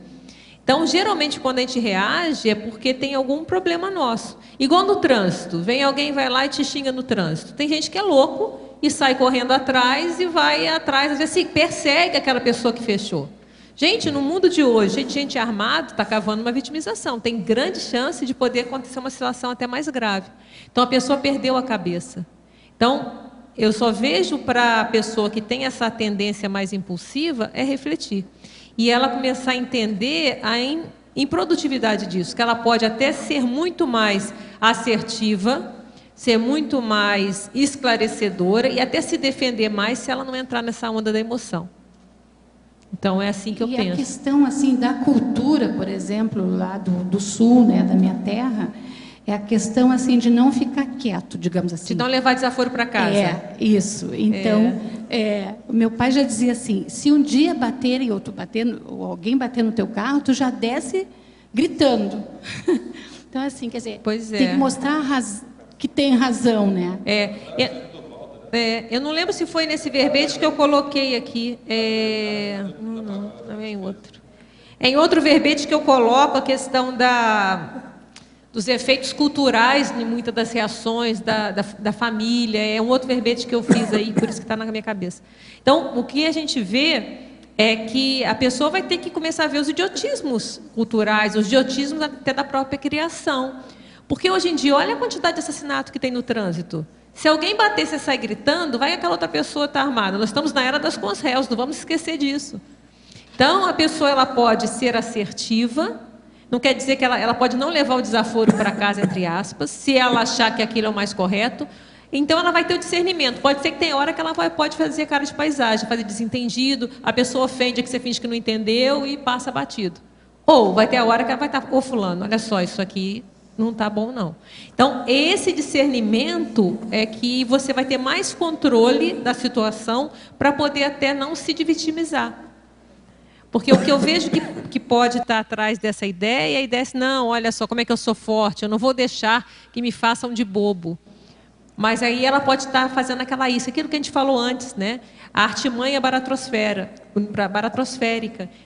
Então, geralmente, quando a gente reage, é porque tem algum problema nosso. Igual no trânsito. Vem alguém, vai lá e te xinga no trânsito. Tem gente que é louco e sai correndo atrás e vai atrás, às vezes persegue aquela pessoa que fechou. Gente, no mundo de hoje, gente armada está cavando uma vitimização. Tem grande chance de poder acontecer uma situação até mais grave. Então, a pessoa perdeu a cabeça. Então, eu só vejo para a pessoa que tem essa tendência mais impulsiva é refletir. E ela começar a entender a improdutividade disso, que ela pode até ser muito mais assertiva, ser muito mais esclarecedora e até se defender mais se ela não entrar nessa onda da emoção. Então, é assim que eu penso. E a questão assim, da cultura, por exemplo, lá do sul, né, da minha terra, é a questão assim, de não ficar quieto, digamos assim. De não levar desaforo para casa. É, isso. Então, meu pai já dizia assim, se um dia baterem ou ou alguém bater no teu carro, tu já desce gritando. Então, assim, quer dizer, tem que mostrar que tem razão, né? Eu não lembro se foi nesse verbete que eu coloquei aqui. Não é em outro. É em outro verbete que eu coloco a questão dos efeitos culturais em muitas das reações da família. É um outro verbete que eu fiz aí, por isso que está na minha cabeça. Então, o que a gente vê é que a pessoa vai ter que começar a ver os idiotismos culturais, os idiotismos até da própria criação. Porque hoje em dia, olha a quantidade de assassinato que tem no trânsito. Se alguém bater, você sai gritando, vai que aquela outra pessoa está armada. Nós estamos na era das cons-réus, não vamos esquecer disso. Então, a pessoa ela pode ser assertiva, Não quer dizer que ela pode não levar o desaforo para casa, entre aspas, se ela achar que aquilo é o mais correto. Então, ela vai ter o discernimento. Pode ser que tenha hora que ela pode fazer cara de paisagem, fazer desentendido, a pessoa ofende que você finge que não entendeu e passa batido. Ou vai ter a hora que ela vai estar, ô fulano, olha só, isso aqui não está bom não. Então, esse discernimento é que você vai ter mais controle da situação para poder até não se vitimizar. Porque o que eu vejo que pode estar atrás dessa ideia, a ideia é assim, não, olha só como é que eu sou forte, eu não vou deixar que me façam de bobo. Mas aí ela pode estar fazendo aquela isca, aquilo que a gente falou antes, né? A artimanha baratrosférica.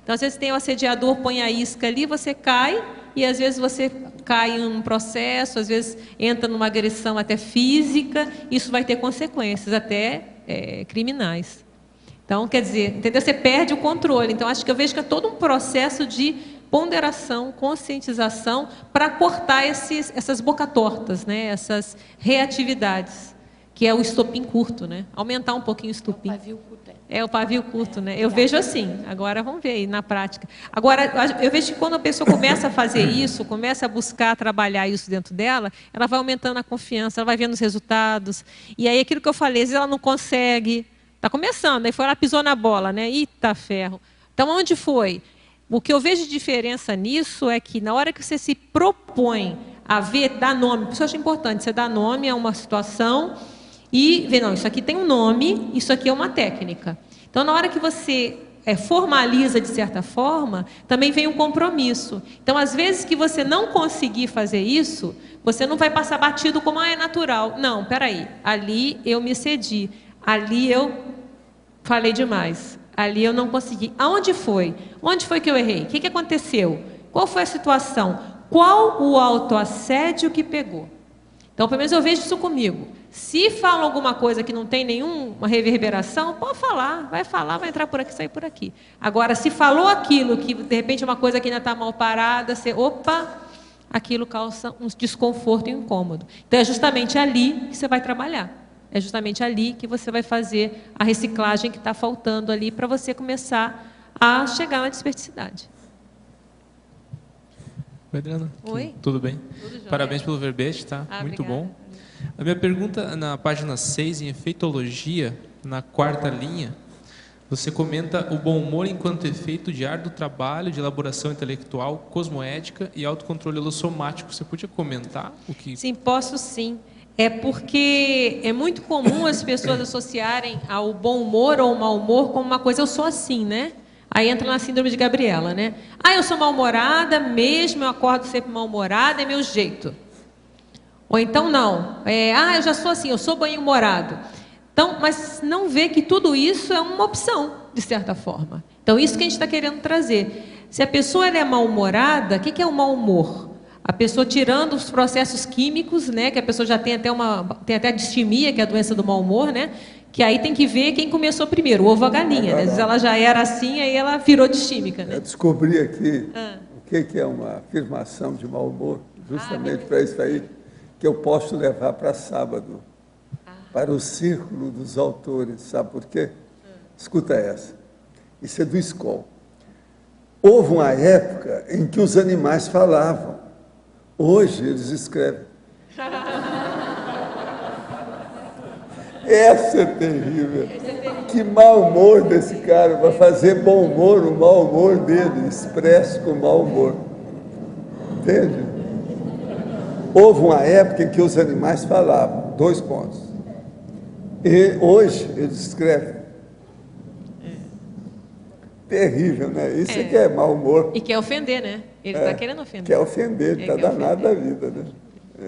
Então, às vezes tem o assediador, põe a isca ali, você cai, e às vezes você cai em um processo, às vezes entra numa agressão até física, isso vai ter consequências até criminais. Então, quer dizer, entendeu? Você perde o controle. Então, acho que eu vejo que é todo um processo de ponderação, conscientização, para cortar essas boca-tortas, né? Essas reatividades, que é o estopim curto, né? Aumentar um pouquinho o estopim. É o pavio curto, né? Eu vejo assim. Agora, vamos ver aí na prática. Agora, eu vejo que quando a pessoa começa a fazer isso, começa a buscar trabalhar isso dentro dela, ela vai aumentando a confiança, ela vai vendo os resultados. E aí, aquilo que eu falei, às vezes ela não consegue. Está começando, aí foi lá, pisou na bola, né? Eita ferro. Então, onde foi? O que eu vejo de diferença nisso é que na hora que você se propõe a ver, dar nome, por isso eu acho importante, você dar nome a uma situação e ver, não, isso aqui tem um nome, isso aqui é uma técnica. Então, na hora que você formaliza de certa forma, também vem um compromisso. Então, às vezes que você não conseguir fazer isso, você não vai passar batido como, é natural. Não, peraí, ali eu me cedi, ali eu falei demais. Ali eu não consegui. Aonde foi? Onde foi que eu errei? O que aconteceu? Qual foi a situação? Qual o autoassédio que pegou? Então, pelo menos eu vejo isso comigo. Se fala alguma coisa que não tem nenhuma reverberação, pode falar, vai entrar por aqui, sair por aqui. Agora, se falou aquilo que, de repente, é uma coisa que ainda está mal parada, aquilo causa um desconforto e um incômodo. Então, é justamente ali que você vai trabalhar. É justamente ali que você vai fazer a reciclagem que está faltando ali para você começar a chegar na desperticidade. Oi, Adriana. Oi. Tudo bem? Tudo jóia. Parabéns pelo verbete, tá? Muito obrigada. bom. A minha pergunta, na página 6, em efeitologia, na 4ª linha, você comenta o bom humor enquanto efeito de árduo trabalho de elaboração intelectual, cosmoética e autocontrole holossomático. Você podia comentar o que... Sim, posso sim. É porque é muito comum as pessoas associarem ao bom humor ou ao mau humor como uma coisa, eu sou assim, né? Aí entra na síndrome de Gabriela, né? Eu sou mal-humorada mesmo, eu acordo sempre mal-humorada, é meu jeito. Ou então não, eu já sou assim, eu sou bem-humorado. Então, mas não vê que tudo isso é uma opção, de certa forma. Então, isso que a gente está querendo trazer. Se a pessoa é mal-humorada, o que é o mau humor? A pessoa tirando os processos químicos, né, que a pessoa já tem até a distimia, que é a doença do mau humor, né, que aí tem que ver quem começou primeiro, o ovo ou a galinha. Né? Às vezes ela já era assim, aí ela virou distímica. Né? Eu descobri aqui o que é uma afirmação de mau humor, justamente para isso aí, que eu posso levar para sábado, para o círculo dos autores. Sabe por quê? Escuta essa. Isso é do Skoll. Houve uma época em que os animais falavam. Hoje eles escrevem. Essa é terrível. Que mau humor desse cara. Vai fazer bom humor, o mau humor dele, expresso com mau humor. Entende? Houve uma época em que os animais falavam. 2 pontos. E hoje eles escrevem. Terrível, né? Isso é que é mau humor. E quer ofender, né? Ele está querendo ofender. Quer ofender, está danado da vida, né?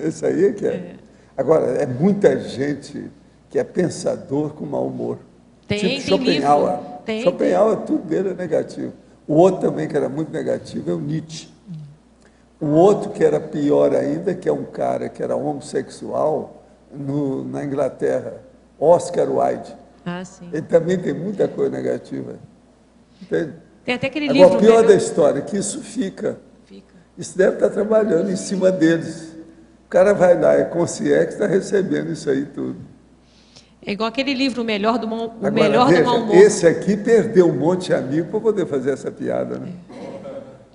Isso aí é que é. Agora, é muita gente que é pensador com mau humor. Tem Schopenhauer. Tem, Schopenhauer, tudo dele é negativo. O outro também, que era muito negativo, é o Nietzsche. O outro, que era pior ainda, que é um cara que era homossexual na Inglaterra, Oscar Wilde. Sim. Ele também tem muita coisa negativa. Entende? Tem até aquele Agora, livro... o pior da história é que isso fica. Isso deve estar trabalhando em cima deles. O cara vai lá, é consciente que está recebendo isso aí tudo. É igual aquele livro, O Melhor do Mau Humor. Esse aqui perdeu um monte de amigo para poder fazer essa piada, né?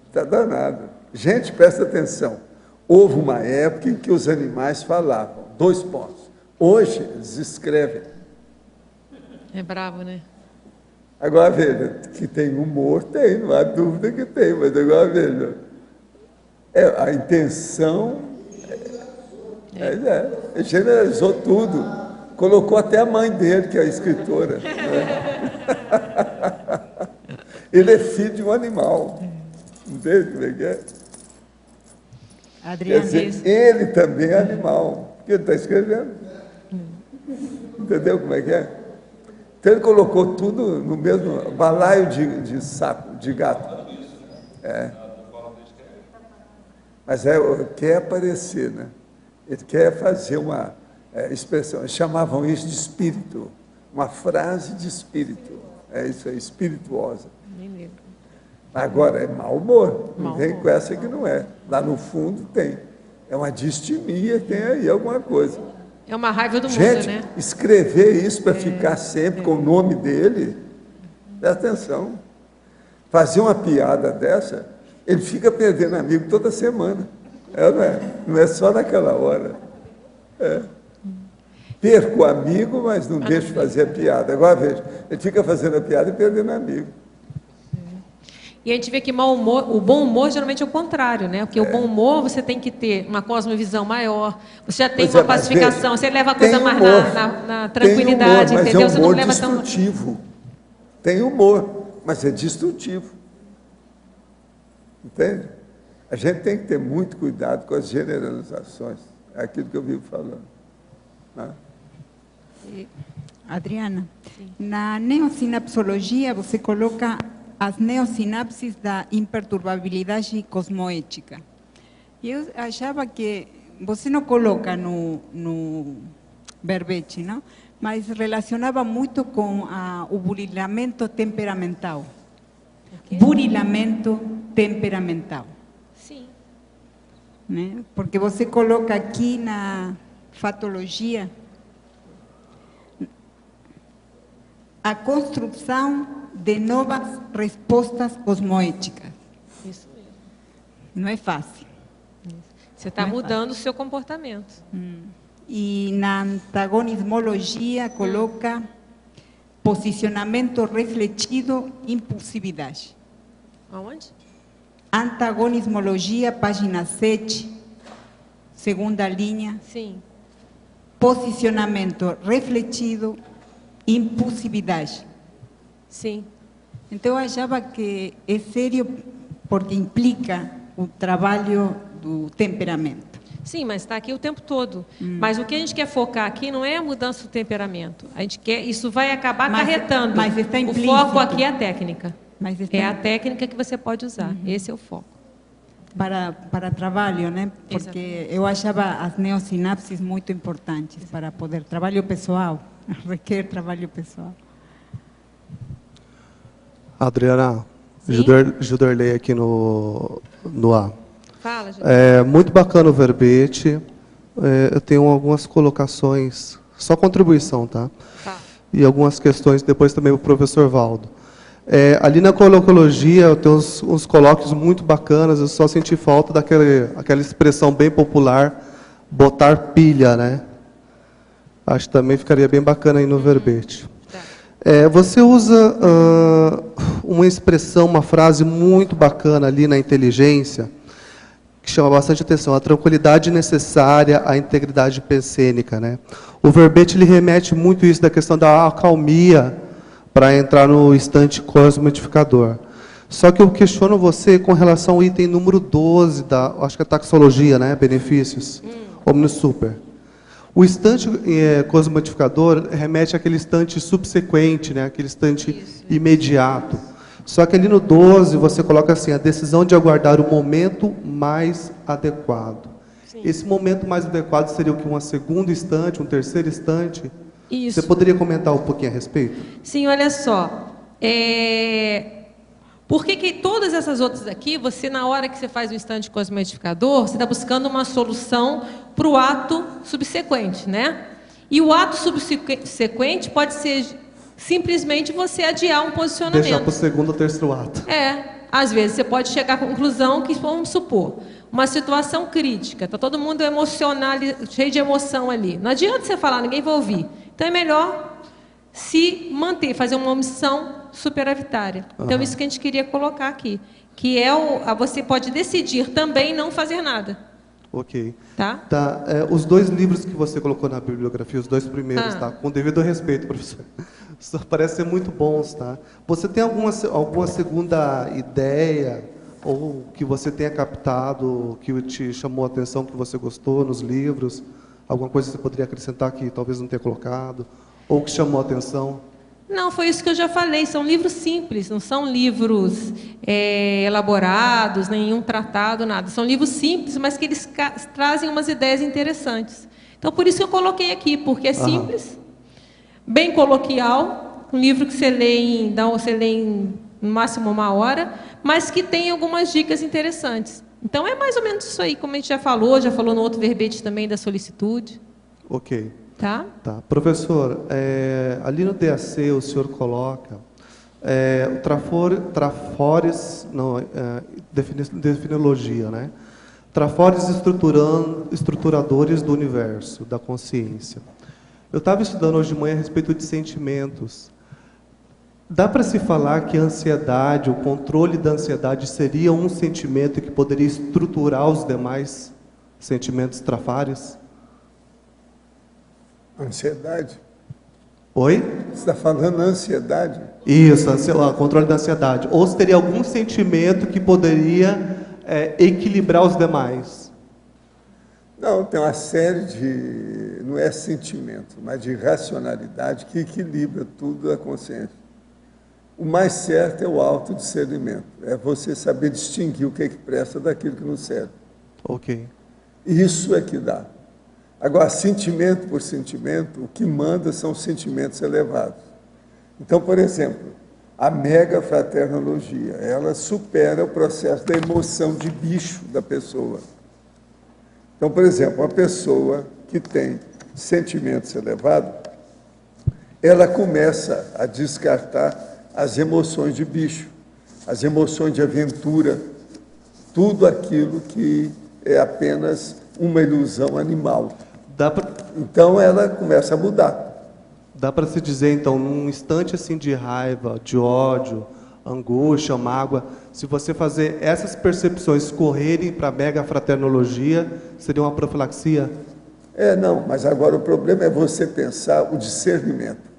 Está danado. Gente, presta atenção. Houve uma época em que os animais falavam, 2 pontos. Hoje, eles escrevem. É bravo, né? Agora, veja, que tem humor, tem, não há dúvida que tem, mas agora, veja, a intenção generalizou tudo, colocou até a mãe dele, que é a escritora. Né? Ele é filho de um animal, entende como é que é? Adriana, quer dizer, ele também é animal, porque ele está escrevendo. Entendeu como é que é? Então ele colocou tudo no mesmo balaio de saco, de gato. Mas quer aparecer, né? Ele quer fazer uma expressão, eles chamavam isso de espírito, uma frase de espírito. É isso aí, espirituosa. Nem lembro. Agora, é mau humor, não Mau vem humor. com essa que não é. Lá no fundo tem. É uma distimia, tem aí alguma coisa. É uma raiva do Gente, mundo, né? escrever isso para ficar sempre com o nome dele, presta atenção. Fazer uma piada dessa, ele fica perdendo amigo toda semana. Não é? Não é só naquela hora. Perco o amigo, mas não deixo de fazer a piada. Agora veja, ele fica fazendo a piada e perdendo amigo. E a gente vê que mau humor, o bom humor geralmente é o contrário, né? Porque o bom humor você tem que ter uma cosmovisão maior, você já tem Pois uma mas pacificação, veja, você leva a coisa tem mais humor, na tem tranquilidade, humor, mas entendeu? é Você não humor leva tão. destrutivo. Tem humor, mas é destrutivo. Entende? A gente tem que ter muito cuidado com as generalizações. É aquilo que eu vivo falando. Né? Adriana, na neosinapsologia você coloca as neosinapses da imperturbabilidade cosmoética. E eu achava que você não coloca no verbete, não? Mas relacionava muito com o burilamento temperamental. Burilamento temperamental. Sim. Né? Porque você coloca aqui na fatologia a construção de novas respostas cosmoéticas. Isso mesmo. Não é fácil. Você está mudando o seu comportamento. E na antagonismologia coloca posicionamento refletido, impulsividade. Aonde? Antagonismologia, página 7, segunda linha. Sim. Posicionamento refletido, impulsividade. Sim. Então eu achava que é sério porque implica o trabalho do temperamento. Sim, mas está aqui o tempo todo. Mas o que a gente quer focar aqui não é a mudança do temperamento. A gente quer, isso vai acabar acarretando. Mas está o implícito. foco aqui é a técnica. Mas está É a técnica que você pode usar. Esse é o foco. para trabalho, né? Porque Exatamente. eu achava as neosinapses muito importantes para poder trabalho pessoal, requer trabalho pessoal. Adriana, Sim? Juderley aqui no A. Fala, gente. Muito bacana o verbete. Eu tenho algumas colocações, só contribuição, tá? Fala. E algumas questões depois também para o professor Valdo. Ali na colocologia, eu tenho uns colóquios muito bacanas, eu só senti falta daquela expressão bem popular, botar pilha, né? Acho que também ficaria bem bacana aí no verbete. Você usa uma expressão, uma frase muito bacana ali na inteligência, que chama bastante atenção, a tranquilidade necessária à integridade pensênica, né? O verbete ele remete muito isso da questão da acalmia para entrar no instante cosmodificador. Só que eu questiono você com relação ao item número 12 da, acho que é a taxologia, né? Benefícios, Omnis Super. O instante cosmodificador remete àquele instante subsequente, né? Aquele instante imediato. Só que ali no 12 você coloca assim, a decisão de aguardar o momento mais adequado. Sim. Esse momento mais adequado seria o que? Um segundo instante, um terceiro instante? Isso. Você poderia comentar um pouquinho a respeito? Sim, olha só. Por que todas essas outras aqui, você, na hora que você faz o instante cosmodificador, você está buscando uma solução para o ato subsequente, né? E o ato subsequente pode ser simplesmente você adiar um posicionamento. Deixar para o segundo ou terceiro ato. Às vezes você pode chegar à conclusão que, vamos supor, uma situação crítica, está todo mundo emocional, cheio de emoção ali. Não adianta você falar, ninguém vai ouvir. Então é melhor se manter, fazer uma omissão superavitária. Então isso que a gente queria colocar aqui, que é você pode decidir também não fazer nada. Ok. Tá? Tá. Os 2 livros que você colocou na bibliografia, os 2 primeiros, tá? Com devido respeito, professor. Só parece ser muito bons, tá? Você tem alguma segunda ideia ou que você tenha captado, que te chamou a atenção, que você gostou nos livros? Alguma coisa que você poderia acrescentar que talvez não tenha colocado? Ou que chamou a atenção? Não, foi isso que eu já falei. São livros simples, não são livros elaborados, nenhum tratado, nada. São livros simples, mas que eles trazem umas ideias interessantes. Então, por isso que eu coloquei aqui, porque é simples, bem coloquial, um livro que você lê em no máximo 1 hora, mas que tem algumas dicas interessantes. Então, é mais ou menos isso aí, como a gente já falou no outro verbete também da solicitude. Ok. Tá? Tá. Professor, ali no DAC o senhor coloca trafores, não, definologia, né? Trafores estruturadores do universo, da consciência. Eu estava estudando hoje de manhã a respeito de sentimentos. Dá para se falar que a ansiedade, o controle da ansiedade seria um sentimento que poderia estruturar os demais sentimentos trafares? Ansiedade? Oi? Você está falando ansiedade? Isso, controle da ansiedade. Ou se teria algum sentimento que poderia equilibrar os demais? Não, tem uma série de, não é sentimento, mas de racionalidade que equilibra tudo a consciência. O mais certo é o autodiscernimento, é você saber distinguir o que presta daquilo que não serve. Ok. Isso é que dá. Agora, sentimento por sentimento, o que manda são sentimentos elevados. Então, por exemplo, a megafraternologia, ela supera o processo da emoção de bicho da pessoa. Então, por exemplo, uma pessoa que tem sentimentos elevados, ela começa a descartar as emoções de bicho, as emoções de aventura, tudo aquilo que é apenas uma ilusão animal. Então, ela começa a mudar. Dá para se dizer, então, num instante assim de raiva, de ódio, angústia, mágoa, se você fazer essas percepções correrem para a megafraternologia, seria uma profilaxia? Não, mas agora o problema é você pensar o discernimento.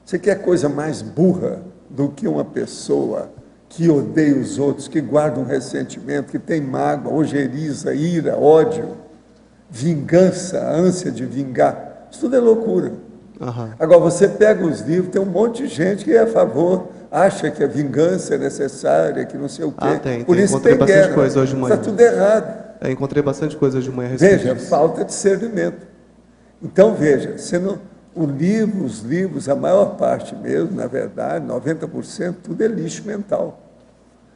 Você quer coisa mais burra do que uma pessoa que odeia os outros, que guarda um ressentimento, que tem mágoa, ojeriza, ira, ódio, vingança, ânsia de vingar? Isso tudo é loucura. Agora, você pega os livros, tem um monte de gente que é a favor, acha que a vingança é necessária, que não sei o quê. Tem. Por isso encontrei tem bastante guerra. coisa hoje de manhã. Está tudo errado. Encontrei bastante coisa hoje de manhã a respeito Veja, disso. falta de discernimento. Então, veja, os livros, a maior parte mesmo, na verdade, 90%, tudo é lixo mental.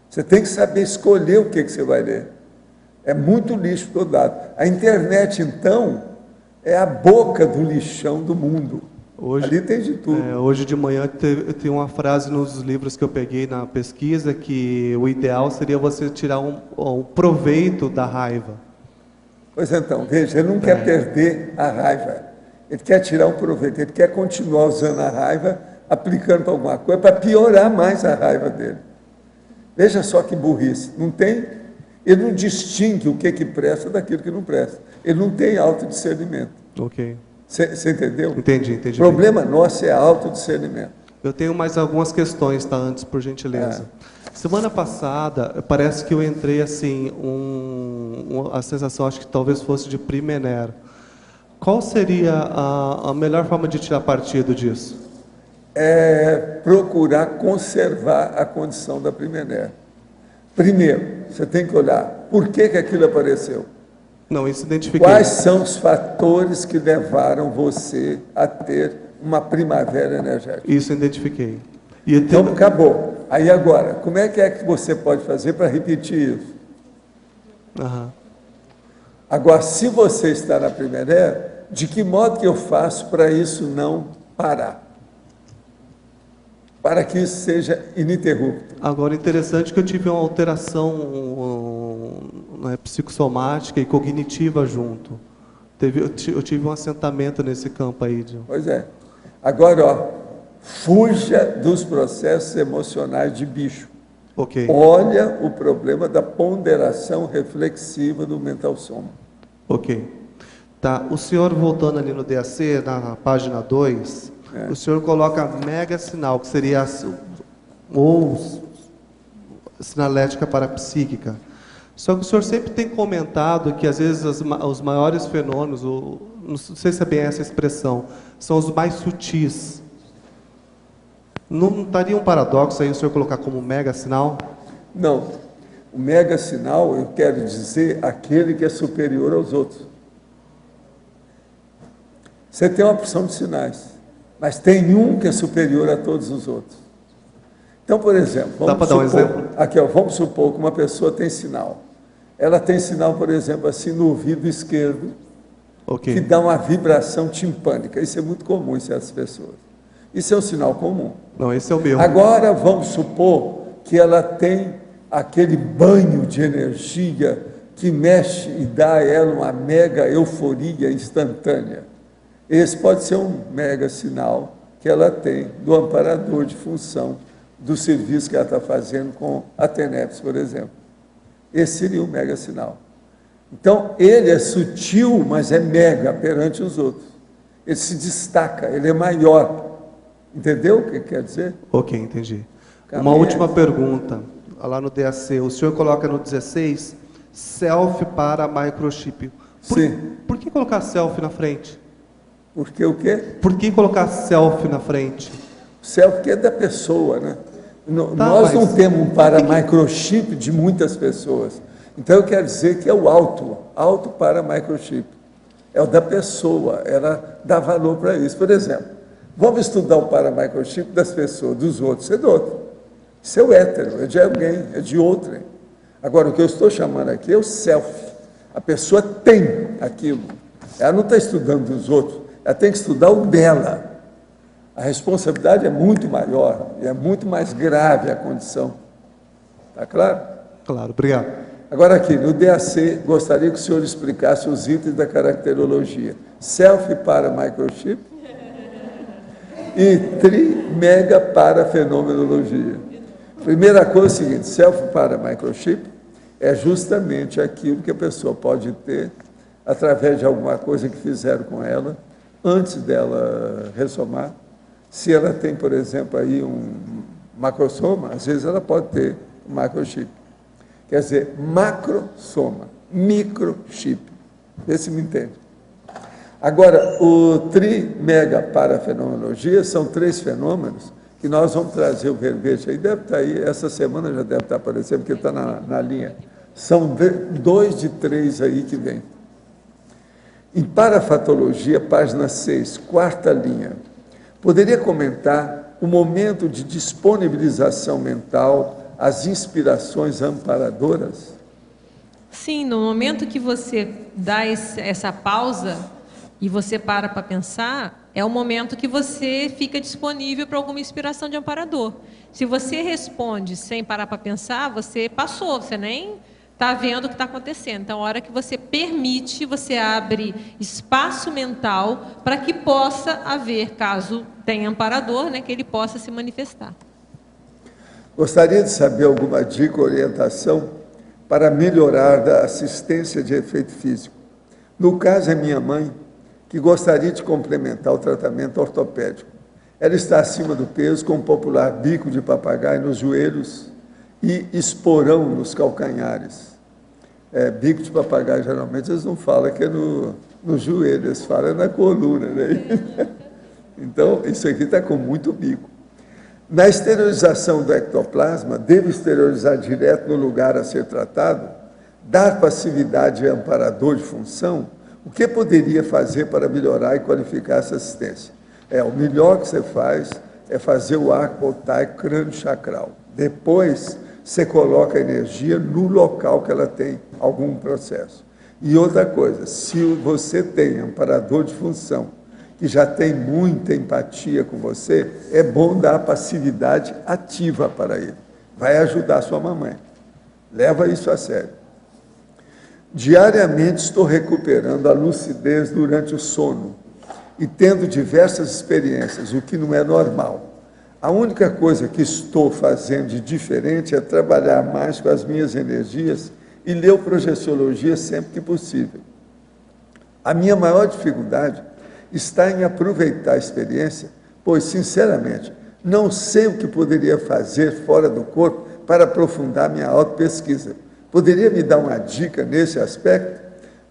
Você tem que saber escolher o que você vai ler. É muito lixo todo lado. A internet, então, é a boca do lixão do mundo. Ali tem de tudo. Hoje de manhã tem uma frase nos livros que eu peguei na pesquisa que o ideal seria você tirar um proveito da raiva. Pois então, veja, ele não quer perder a raiva. Ele quer tirar um proveito, ele quer continuar usando a raiva, aplicando para alguma coisa, para piorar mais a raiva dele. Veja só que burrice. Ele não distingue o que presta daquilo que não presta. Ele não tem autodiscernimento. Ok. Você entendeu? Entendi. O problema nosso é autodiscernimento. Eu tenho mais algumas questões, tá? Antes, por gentileza. Semana passada, parece que eu entrei assim, a sensação, acho que talvez fosse de Primener. Qual seria a melhor forma de tirar partido disso? É procurar conservar a condição da Primener. Primeiro, você tem que olhar por que aquilo apareceu. Não, isso identifiquei. Quais são os fatores que levaram você a ter uma primavera energética? Isso identifiquei. Então, acabou. Aí agora, como é que você pode fazer para repetir isso? Agora, se você está na Primeira, de que modo que eu faço para isso não parar? para que isso seja ininterrupto. Agora, interessante que eu tive uma alteração psicossomática e cognitiva junto. Eu tive um assentamento nesse campo aí. Pois é. Agora, ó, fuja dos processos emocionais de bicho. Ok. Olha o problema da ponderação reflexiva do mental soma. Ok. Tá. O senhor, voltando ali no DAC, na página 2, o senhor coloca mega sinal, que seria ou sinalética parapsíquica. Só que o senhor sempre tem comentado que, às vezes, os maiores fenômenos, não sei se é bem essa expressão, são os mais sutis. Não estaria um paradoxo aí o senhor colocar como mega sinal? Não. O mega sinal, eu quero dizer, aquele que é superior aos outros. Você tem uma opção de sinais, mas tem um que é superior a todos os outros. Então, por exemplo, dá para dar um exemplo? Aqui, ó, vamos supor que uma pessoa tem sinal. Ela tem sinal, por exemplo, assim no ouvido esquerdo, que dá uma vibração timpânica. Isso é muito comum em certas pessoas. Isso é um sinal comum. Não, esse é o meu. Agora, vamos supor que ela tem aquele banho de energia que mexe e dá a ela uma mega euforia instantânea. Esse pode ser um mega sinal que ela tem do amparador de função do serviço que ela está fazendo com a TENEPS, por exemplo. Esse seria um mega sinal. Então, ele é sutil, mas é mega perante os outros. Ele se destaca, ele é maior. Entendeu o que quer dizer? Ok, entendi. Uma última pergunta. Lá no DAC, o senhor coloca no 16, self para microchip. Sim. Por que colocar self na frente? Porque o quê? Por que colocar self na frente? Self que é da pessoa, né? Nós não temos um para microchip de muitas pessoas. Então eu quero dizer que é o auto para microchip. É o da pessoa, ela dá valor para isso. Por exemplo, vamos estudar o para microchip das pessoas, dos outros, é do outro. Isso é o hétero, é de alguém, é de outrem. Agora, o que eu estou chamando aqui é o self. A pessoa tem aquilo. Ela não está estudando dos outros, ela tem que estudar o dela. A responsabilidade é muito maior e é muito mais grave a condição. Está claro? Claro, obrigado. Agora aqui, no DAC, gostaria que o senhor explicasse os itens da caracterologia. Self para microchip e tri-mega para fenomenologia. Primeira coisa é o seguinte, self para microchip é justamente aquilo que a pessoa pode ter através de alguma coisa que fizeram com ela, antes dela ressomar. Se ela tem, por exemplo, aí um macrosoma, às vezes ela pode ter um microchip. Quer dizer, macrosoma, microchip. Vê se me entende. Agora, o tri-mega para fenomenologia são 3 fenômenos que nós vamos trazer o verbete aí. Deve estar aí, essa semana já deve estar aparecendo, porque está na linha. São 2 de 3 aí que vem. Em Parafatologia, página 6, 4ª linha. Poderia comentar o momento de disponibilização mental, as inspirações amparadoras? Sim, no momento que você dá essa pausa e você para pensar, é o momento que você fica disponível para alguma inspiração de amparador. Se você responde sem parar para pensar, você passou, você nem está vendo o que está acontecendo. Então, a hora que você permite, você abre espaço mental para que possa haver, caso tenha amparador, né, que ele possa se manifestar. Gostaria de saber alguma dica ou orientação para melhorar da assistência de efeito físico. No caso, é minha mãe, que gostaria de complementar o tratamento ortopédico. Ela está acima do peso, com um popular bico de papagaio nos joelhos e esporão nos calcanhares. Bico de papagaio, geralmente, eles não falam que é no joelho, eles falam na coluna, né? Então, isso aqui está com muito bico. Na esterilização do ectoplasma, devo esterilizar direto no lugar a ser tratado? Dar passividade e amparador de função? O que poderia fazer para melhorar e qualificar essa assistência? O melhor que você faz é fazer o arco voltaico crânio-chacral. Depois, você coloca a energia no local que ela tem algum processo. E outra coisa, se você tem amparador de função que já tem muita empatia com você, é bom dar passividade ativa para ele. Vai ajudar sua mamãe. Leva isso a sério. Diariamente estou recuperando a lucidez durante o sono e tendo diversas experiências, o que não é normal. A única coisa que estou fazendo de diferente é trabalhar mais com as minhas energias e ler projeciologia sempre que possível. A minha maior dificuldade está em aproveitar a experiência, pois, sinceramente, não sei o que poderia fazer fora do corpo para aprofundar minha autopesquisa. Poderia me dar uma dica nesse aspecto?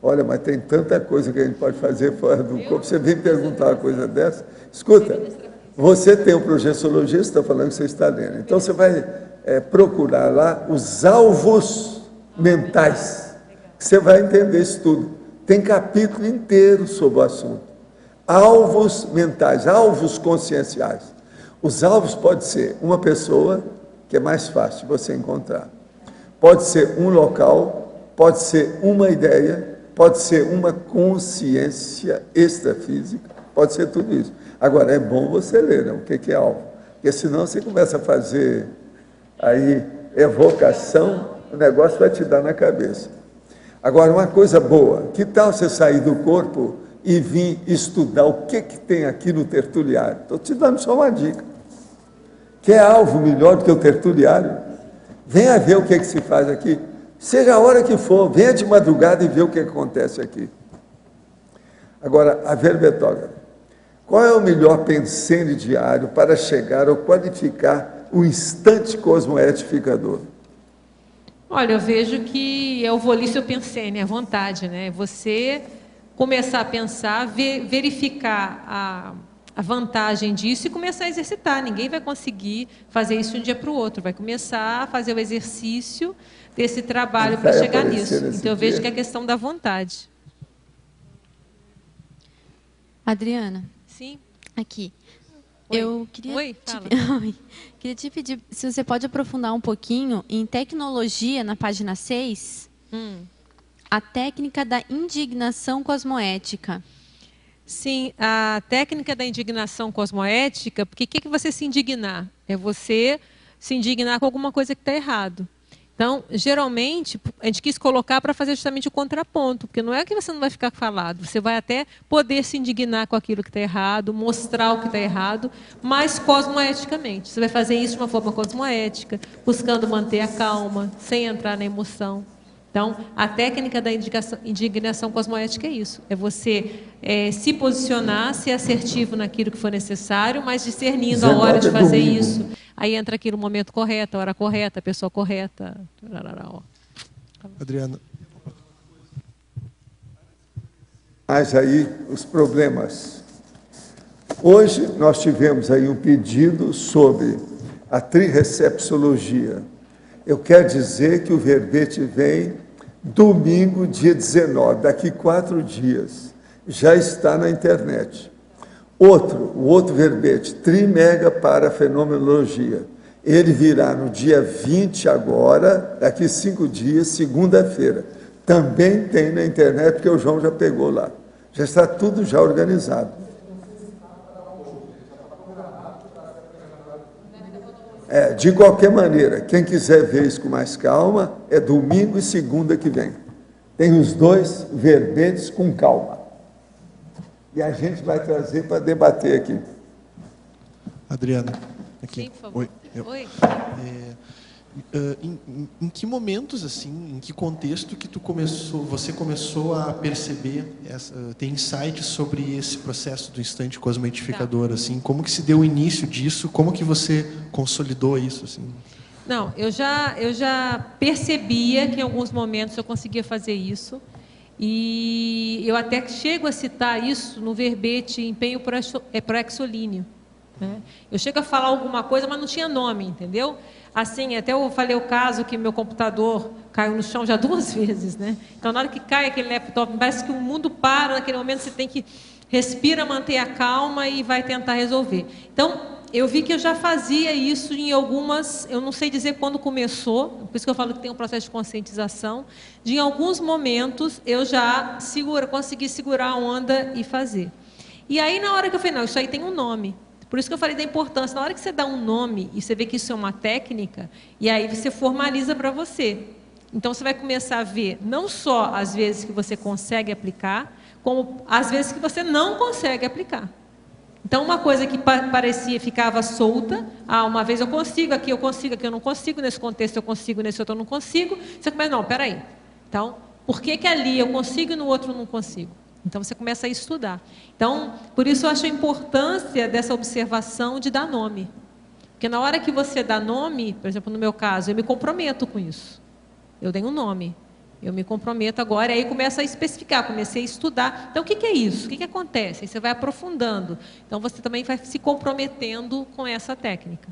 Olha, mas tem tanta coisa que a gente pode fazer fora do corpo. Você vem perguntar uma coisa dessa? Escuta, você tem um projeciologista, está falando que você está lendo. Então, você vai procurar lá os alvos mentais. Você vai entender isso tudo. Tem capítulo inteiro sobre o assunto. Alvos mentais, alvos conscienciais. Os alvos podem ser uma pessoa, que é mais fácil de você encontrar. Pode ser um local, pode ser uma ideia, pode ser uma consciência extrafísica, pode ser tudo isso. Agora, é bom você ler, né, o que é alvo, porque senão você começa a fazer aí evocação, o negócio vai te dar na cabeça. Agora, uma coisa boa, que tal você sair do corpo e vir estudar o que tem aqui no tertuliário? Estou te dando só uma dica. Quer alvo melhor do que o tertuliário? Venha ver o que se faz aqui. Seja a hora que for, venha de madrugada e vê o que acontece aqui. Agora, a verbetógrafa. Qual é o melhor pensene diário para chegar ou qualificar o instante cosmoetificador? Olha, eu vejo que é o volicio pensene, a vontade, né? Você começar a pensar, verificar a vantagem disso e começar a exercitar. Ninguém vai conseguir fazer isso de um dia para o outro. Vai começar a fazer o exercício desse trabalho para chegar nisso. Então, eu vejo que é a questão da vontade. Adriana. Sim. Aqui. Oi. Eu queria, Oi, fala. queria te pedir se você pode aprofundar um pouquinho em tecnologia, na página 6, a técnica da indignação cosmoética. Sim, a técnica da indignação cosmoética, porque o que você se indignar? É você se indignar com alguma coisa que está errado. Então, geralmente, a gente quis colocar para fazer justamente o contraponto, porque não é que você não vai ficar falado, você vai até poder se indignar com aquilo que está errado, mostrar o que está errado, mas cosmoeticamente. Você vai fazer isso de uma forma cosmoética, buscando manter a calma, sem entrar na emoção. Então, a técnica da indignação cosmoética é isso, é você se posicionar, ser assertivo naquilo que for necessário, mas discernindo a hora de fazer isso. Aí entra aqui no momento correto, a hora correta, a pessoa correta. Adriana. Mas aí os problemas. Hoje nós tivemos aí um pedido sobre a trirrecepciologia. Eu quero dizer que o verbete vem domingo, dia 19, daqui 4 dias. Já está na internet. O outro verbete, trimega para fenomenologia. Ele virá no dia 20 agora, daqui 5 dias, segunda-feira. Também tem na internet, porque o João já pegou lá. Já está tudo já organizado. De qualquer maneira, quem quiser ver isso com mais calma, é domingo e segunda que vem. Tem os 2 verbetes com calma. E a gente vai trazer para debater aqui. Adriana, aqui. Sim, por favor. Oi. Em que momentos, assim, em que contexto que você começou a perceber, ter insights sobre esse processo do instante cosmoetificador, assim? Como que se deu o início disso? Como que você consolidou isso, assim? Não, eu já percebia que em alguns momentos eu conseguia fazer isso. E eu até chego a citar isso no verbete empenho proexolíneo. Né? Eu chego a falar alguma coisa, mas não tinha nome, entendeu? Assim, até eu falei o caso que meu computador caiu no chão já 2 vezes, né? Então, na hora que cai aquele laptop, parece que o mundo para, naquele momento você tem que respira, manter a calma e vai tentar resolver. Então, eu vi que eu já fazia isso em algumas, eu não sei dizer quando começou, por isso que eu falo que tem um processo de conscientização, de em alguns momentos eu já consegui segurar a onda e fazer. E aí, na hora que eu falei, não, isso aí tem um nome. Por isso que eu falei da importância. Na hora que você dá um nome e você vê que isso é uma técnica, e aí você formaliza para você. Então, você vai começar a ver não só as vezes que você consegue aplicar, como as vezes que você não consegue aplicar. Então, uma coisa que parecia, ficava solta, uma vez eu consigo, aqui eu não consigo, nesse contexto eu consigo, nesse outro eu não consigo. Você começa, não, peraí. Então, por que ali eu consigo e no outro eu não consigo? Então, você começa a estudar. Então, por isso eu acho a importância dessa observação de dar nome. Porque na hora que você dá nome, por exemplo, no meu caso, eu me comprometo com isso. Eu dei um nome. Eu me comprometo agora, e aí começa a especificar, comecei a estudar. Então, o que é isso? O que acontece? Aí você vai aprofundando. Então, você também vai se comprometendo com essa técnica.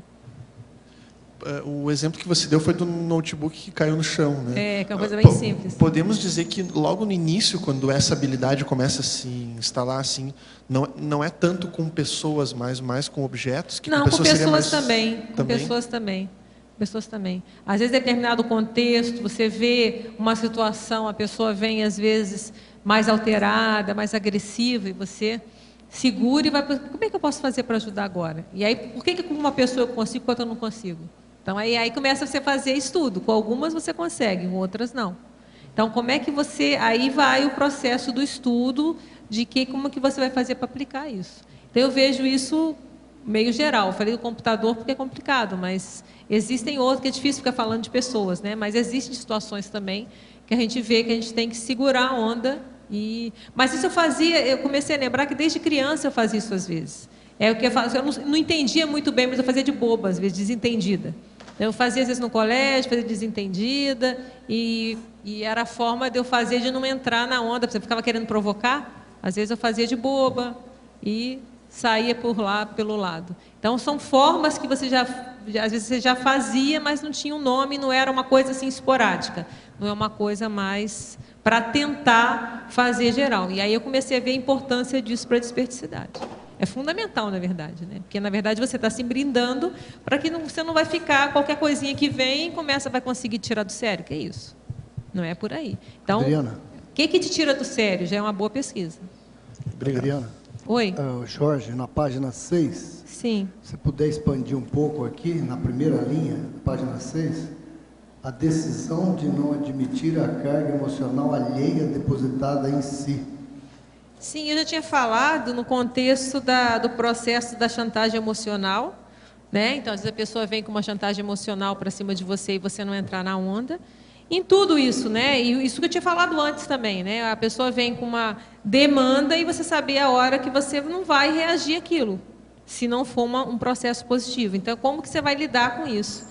O exemplo que você deu foi do notebook que caiu no chão, né? Que é uma coisa bem simples. Podemos dizer que logo no início, quando essa habilidade começa a se instalar, assim, não é tanto com pessoas, mais com objetos? Que não, com pessoas também. Com pessoas também. Pessoas também. Às vezes, em determinado contexto, você vê uma situação, a pessoa vem, às vezes, mais alterada, mais agressiva, e você segura e vai... Como é que eu posso fazer para ajudar agora? E aí, por que com uma pessoa eu consigo, com outra eu não consigo? Então, aí começa você a fazer estudo. Com algumas você consegue, com outras não. Então, como é que você... Aí vai o processo do estudo, de como que você vai fazer para aplicar isso. Então, eu vejo isso meio geral. Eu falei do computador porque é complicado, mas existem outros, que é difícil ficar falando de pessoas, né? Mas existem situações também que a gente vê que a gente tem que segurar a onda. Mas isso eu comecei a lembrar que desde criança eu fazia isso às vezes. Eu não entendia muito bem, mas eu fazia de boba, às vezes, desentendida. Eu fazia, às vezes, no colégio, fazia desentendida, e era a forma de eu fazer de não entrar na onda. Você ficava querendo provocar, às vezes eu fazia de boba e saía por lá, pelo lado. Então, são formas que você às vezes você já fazia, mas não tinha um nome, não era uma coisa assim esporádica, não é uma coisa mais para tentar fazer geral. E aí eu comecei a ver a importância disso para a desperticidade. É fundamental, na verdade, né? Porque, na verdade, você está se brindando para que você não vai ficar, qualquer coisinha que vem, vai conseguir tirar do sério. Que é isso? Não é por aí. Então, Adriana. O que te tira do sério? Já é uma boa pesquisa. Adriana. Oi. Jorge, na página 6. Sim. Se puder expandir um pouco aqui, na primeira linha, página 6, a decisão de não admitir a carga emocional alheia depositada em si. Sim, eu já tinha falado no contexto do processo da chantagem emocional, né? Então, às vezes a pessoa vem com uma chantagem emocional para cima de você e você não entrar na onda. Em tudo isso, né? E isso que eu tinha falado antes também, né? A pessoa vem com uma demanda e você saber a hora que você não vai reagir àquilo, se não for um processo positivo. Então, como que você vai lidar com isso?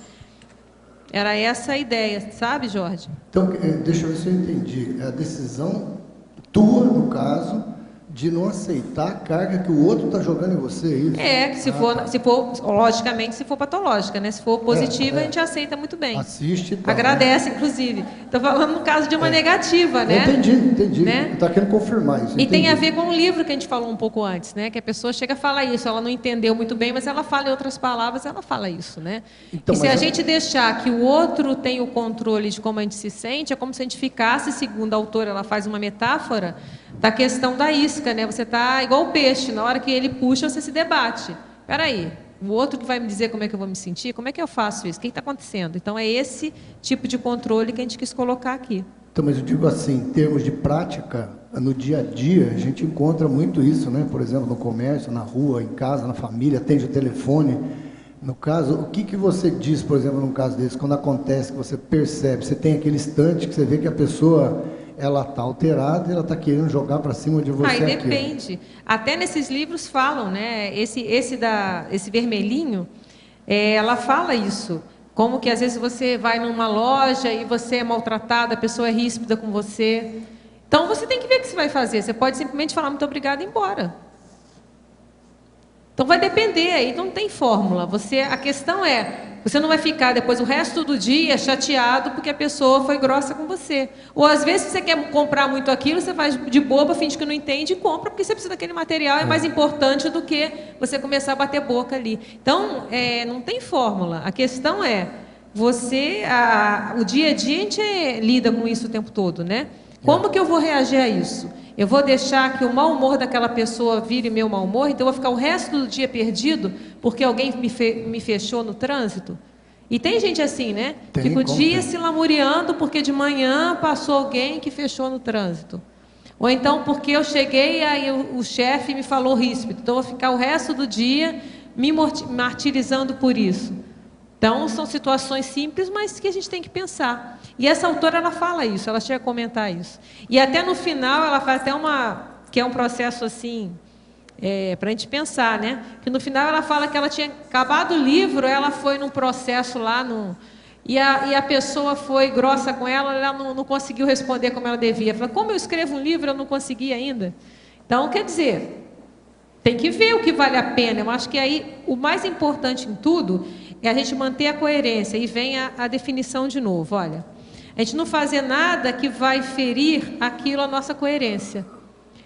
Era essa a ideia, sabe, Jorge? Então, deixa eu ver se eu entendi. É a decisão tua, no caso, de não aceitar a carga que o outro está jogando em você, é isso? Que se for, logicamente, se for patológica, né? Se for positiva, a gente aceita muito bem. Assiste. Tá, agradece, né? Inclusive. Estou falando no caso de uma negativa, né? Entendi. Né? Está querendo confirmar isso. E tem a ver com o livro que a gente falou um pouco antes, né? Que a pessoa chega a falar isso, ela não entendeu muito bem, mas ela fala em outras palavras, ela fala isso, né? Então, e se a gente deixar que o outro tem o controle de como a gente se sente, é como se a gente ficasse, segundo a autora, ela faz uma metáfora da questão da isca, né? Você está igual o peixe, na hora que ele puxa, você se debate. Espera aí, o outro que vai me dizer como é que eu vou me sentir, como é que eu faço isso? O que está acontecendo? Então, é esse tipo de controle que a gente quis colocar aqui. Então, mas eu digo assim, em termos de prática, no dia a dia, a gente encontra muito isso, né? Por exemplo, no comércio, na rua, em casa, na família, atende o telefone. No caso, o que você diz, por exemplo, num caso desse, quando acontece que você percebe, você tem aquele instante que você vê que a pessoa... ela está alterada e ela está querendo jogar para cima de você. Aí depende. Até nesses livros falam, né? Esse vermelhinho, ela fala isso. Como que às vezes você vai numa loja e você é maltratada, a pessoa é ríspida com você. Então você tem que ver o que você vai fazer. Você pode simplesmente falar muito obrigada e ir embora. Então vai depender, aí não tem fórmula. A questão você não vai ficar depois o resto do dia chateado porque a pessoa foi grossa com você. Ou às vezes você quer comprar muito aquilo, você faz de boba, finge que não entende e compra porque você precisa daquele material, é mais importante do que você começar a bater boca ali. Então, não tem fórmula. A questão o dia a dia a gente lida com isso o tempo todo, né? Como que eu vou reagir a isso? Eu vou deixar que o mau humor daquela pessoa vire meu mau humor, então eu vou ficar o resto do dia perdido porque alguém me fechou no trânsito? E tem gente assim, né? Fica o dia se lamuriando porque de manhã passou alguém que fechou no trânsito. Ou então porque eu cheguei e aí o chefe me falou ríspido. Então eu vou ficar o resto do dia me martirizando por isso. Então são situações simples, mas que a gente tem que pensar. E essa autora, ela fala isso, ela chega a comentar isso. E até no final ela faz até que é um processo assim... para a gente pensar, né? Que no final ela fala que ela tinha acabado o livro, ela foi num processo lá, e a pessoa foi grossa com ela não conseguiu responder como ela devia. Fala, como eu escrevo um livro, eu não consegui ainda. Então, quer dizer, tem que ver o que vale a pena. Eu acho que aí o mais importante em tudo é a gente manter a coerência. E vem a definição de novo, olha. A gente não fazer nada que vai ferir aquilo, a nossa coerência.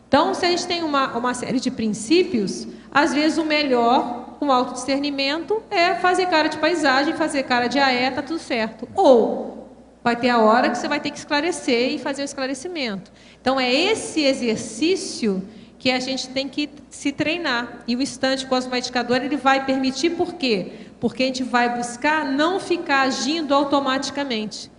Então, se a gente tem uma série de princípios, às vezes o melhor, com autodiscernimento, é fazer cara de paisagem, fazer cara de tá tudo certo. Ou vai ter a hora que você vai ter que esclarecer e fazer o esclarecimento. Então, é esse exercício que a gente tem que se treinar. E o instante cosmoedificador, ele vai permitir por quê? Porque a gente vai buscar não ficar agindo automaticamente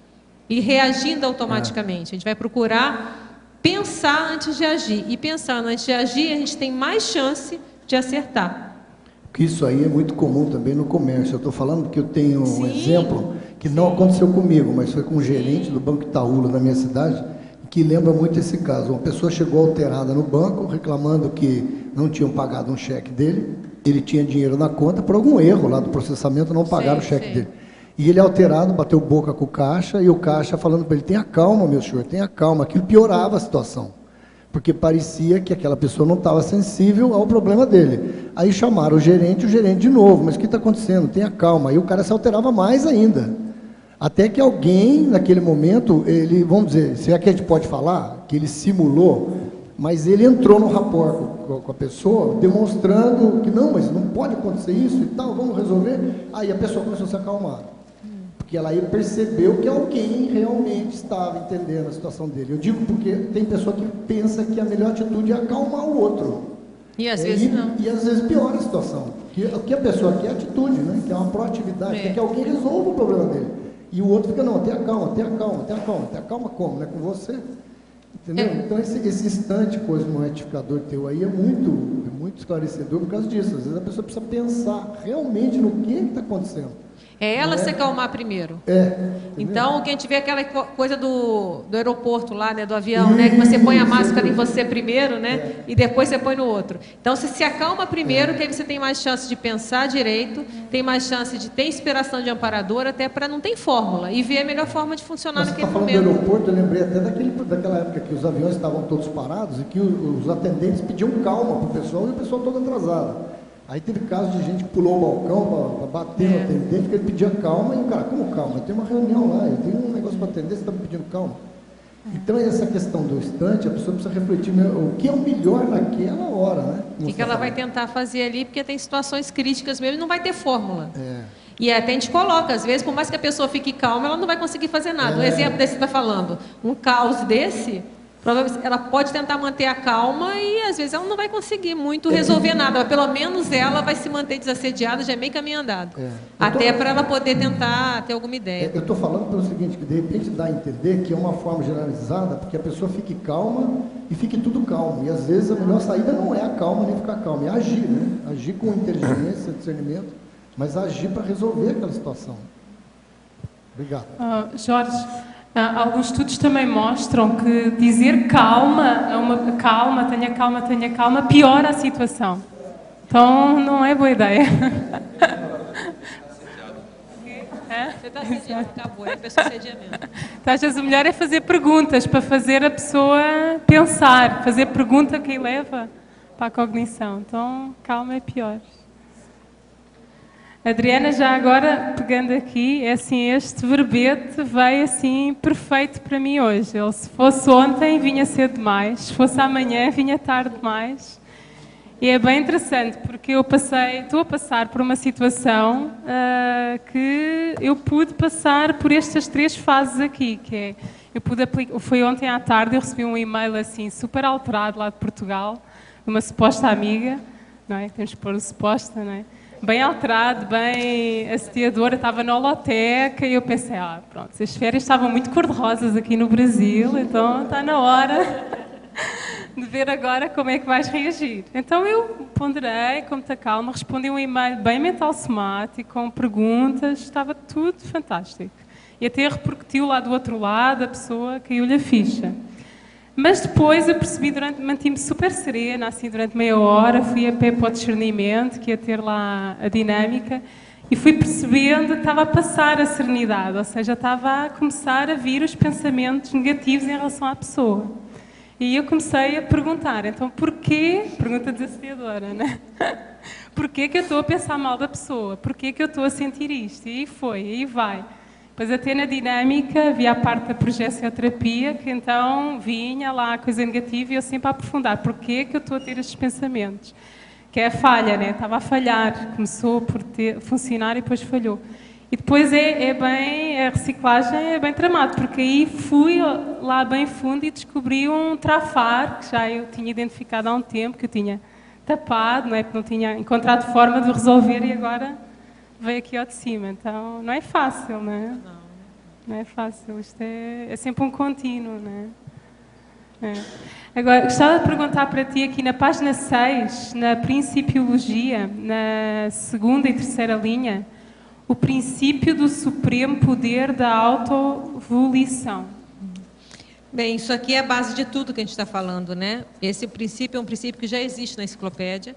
e reagindo automaticamente. A gente vai procurar pensar antes de agir. E pensando antes de agir, a gente tem mais chance de acertar. Porque isso aí é muito comum também no comércio. Eu estou falando que eu tenho um exemplo que não aconteceu comigo, mas foi com um gerente do Banco Itaúla da minha cidade, que lembra muito esse caso. Uma pessoa chegou alterada no banco, reclamando que não tinham pagado um cheque dele. Ele tinha dinheiro na conta, por algum erro lá do processamento, não pagaram o cheque dele. E ele, alterado, bateu boca com o caixa, e o caixa falando para ele, tenha calma, meu senhor, tenha calma. Aquilo piorava a situação, porque parecia que aquela pessoa não estava sensível ao problema dele. Aí chamaram o gerente de novo, mas o que está acontecendo? Tenha calma. Aí o cara se alterava mais ainda. Até que alguém, naquele momento, ele, vamos dizer, se é que a gente pode falar, que ele simulou, mas ele entrou no rapport com a pessoa, demonstrando que não, mas não pode acontecer isso e tal, vamos resolver. Aí a pessoa começou a se acalmar. Porque ela aí percebeu que alguém realmente estava entendendo a situação dele. Eu digo porque tem pessoa que pensa que a melhor atitude é acalmar o outro. E às vezes não. E às vezes piora a situação. O que a pessoa quer é atitude, né? Que é uma proatividade, quer que alguém resolva o problema dele. E o outro fica, não, tenha calma, tenha calma, tenha calma. Tenha calma como? Não é com você? Entendeu? Então esse instante cosmoetificador teu aí é muito esclarecedor por causa disso. Às vezes a pessoa precisa pensar realmente no que está acontecendo. É ela se acalmar primeiro. Então, quem tiver aquela coisa do aeroporto lá, né, do avião, né, que você põe a máscara em você primeiro, né, e depois você põe no outro. Então, você se acalma primeiro, que aí você tem mais chance de pensar direito, tem mais chance de ter inspiração de amparador, até para não ter fórmula, e ver a melhor forma de funcionar naquele momento. Você está falando do aeroporto, eu lembrei até daquela época que os aviões estavam todos parados e que os atendentes pediam calma para o pessoal e o pessoal todo atrasado. Aí teve casos de gente que pulou o balcão para bater no atendente, porque ele pedia calma, e o cara, como calma? Eu tenho uma reunião lá, eu tenho um negócio para atender, você está me pedindo calma. Então, essa questão do instante, a pessoa precisa refletir o que é o melhor naquela hora, né? O que ela vai tentar fazer ali, porque tem situações críticas mesmo e não vai ter fórmula. E até a gente coloca, às vezes, por mais que a pessoa fique calma, ela não vai conseguir fazer nada. Um exemplo desse que você está falando, um caos desse, provavelmente ela pode tentar manter a calma e às vezes ela não vai conseguir muito resolver nada, mas pelo menos ela vai se manter desassediada, já é meio caminho andado. Até para ela poder tentar ter alguma ideia. Eu estou falando pelo seguinte, que de repente dá a entender que é uma forma generalizada, porque a pessoa fique calma e fique tudo calmo. E às vezes a melhor saída não é a calma nem ficar calmo, é agir, né? Agir com inteligência, discernimento, mas agir para resolver aquela situação. Obrigado. Jorge, alguns estudos também mostram que dizer calma, tenha calma, piora a situação. Então, não é boa ideia. Você está assediando, acabou, é a pessoa assedia mesmo. Então, às vezes o melhor é fazer perguntas, para fazer a pessoa pensar, fazer pergunta que leva para a cognição. Então, calma é pior. Adriana, já agora, pegando aqui, é assim, este verbete veio assim perfeito para mim hoje. Ele, se fosse ontem, vinha cedo demais. Se fosse amanhã, vinha tarde demais. E é bem interessante, porque estou a passar por uma situação que eu pude passar por estas 3 fases aqui, que é, Foi ontem à tarde, eu recebi um e-mail assim, super alterado lá de Portugal, de uma suposta amiga, não é? Temos que pôr o suposta, não é? Bem alterado, bem assediadora, estava na holoteca e eu pensei, pronto, as férias estavam muito cor-de-rosas aqui no Brasil, então está na hora de ver agora como é que vais reagir. Então eu ponderei com muita calma, respondi um e-mail bem mental somático, com perguntas, estava tudo fantástico. E até repercutiu lá do outro lado, a pessoa caiu-lhe a ficha. Mas depois eu percebi, mantive-me super serena, assim, durante meia hora, fui a pé para o discernimento, que ia ter lá a dinâmica, e fui percebendo que estava a passar a serenidade, ou seja, estava a começar a vir os pensamentos negativos em relação à pessoa. E eu comecei a perguntar, então porquê, pergunta desafiadora, né? Porquê que eu estou a pensar mal da pessoa? Porquê que eu estou a sentir isto? E foi, e vai. Depois até na dinâmica havia a parte da progetioterapia, que então vinha lá a coisa negativa e eu sempre a aprofundar. Porquê que eu estou a ter estes pensamentos? Que é a falha, né? Estava a falhar, começou por funcionar e depois falhou. E depois a reciclagem é bem tramado, porque aí fui lá bem fundo e descobri um trafar, que já eu tinha identificado há um tempo, que eu tinha tapado, não é? Que não tinha encontrado forma de resolver e agora veio aqui ao de cima. Então, não é fácil, não é? Não é fácil. Isto é sempre um contínuo, não é? Agora, gostava de perguntar para ti aqui na página 6, na Principiologia, na segunda e terceira linha, o princípio do supremo poder da autovolição. Bem, isso aqui é a base de tudo que a gente está falando, né? Esse princípio é um princípio que já existe na enciclopédia,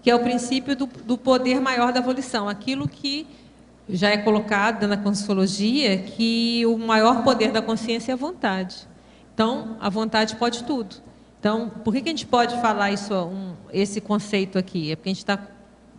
que é o princípio do poder maior da volição, aquilo que já é colocado na Consciologia, que o maior poder da consciência é a vontade. Então, a vontade pode tudo. Então, por que a gente pode falar esse conceito aqui? É porque a gente está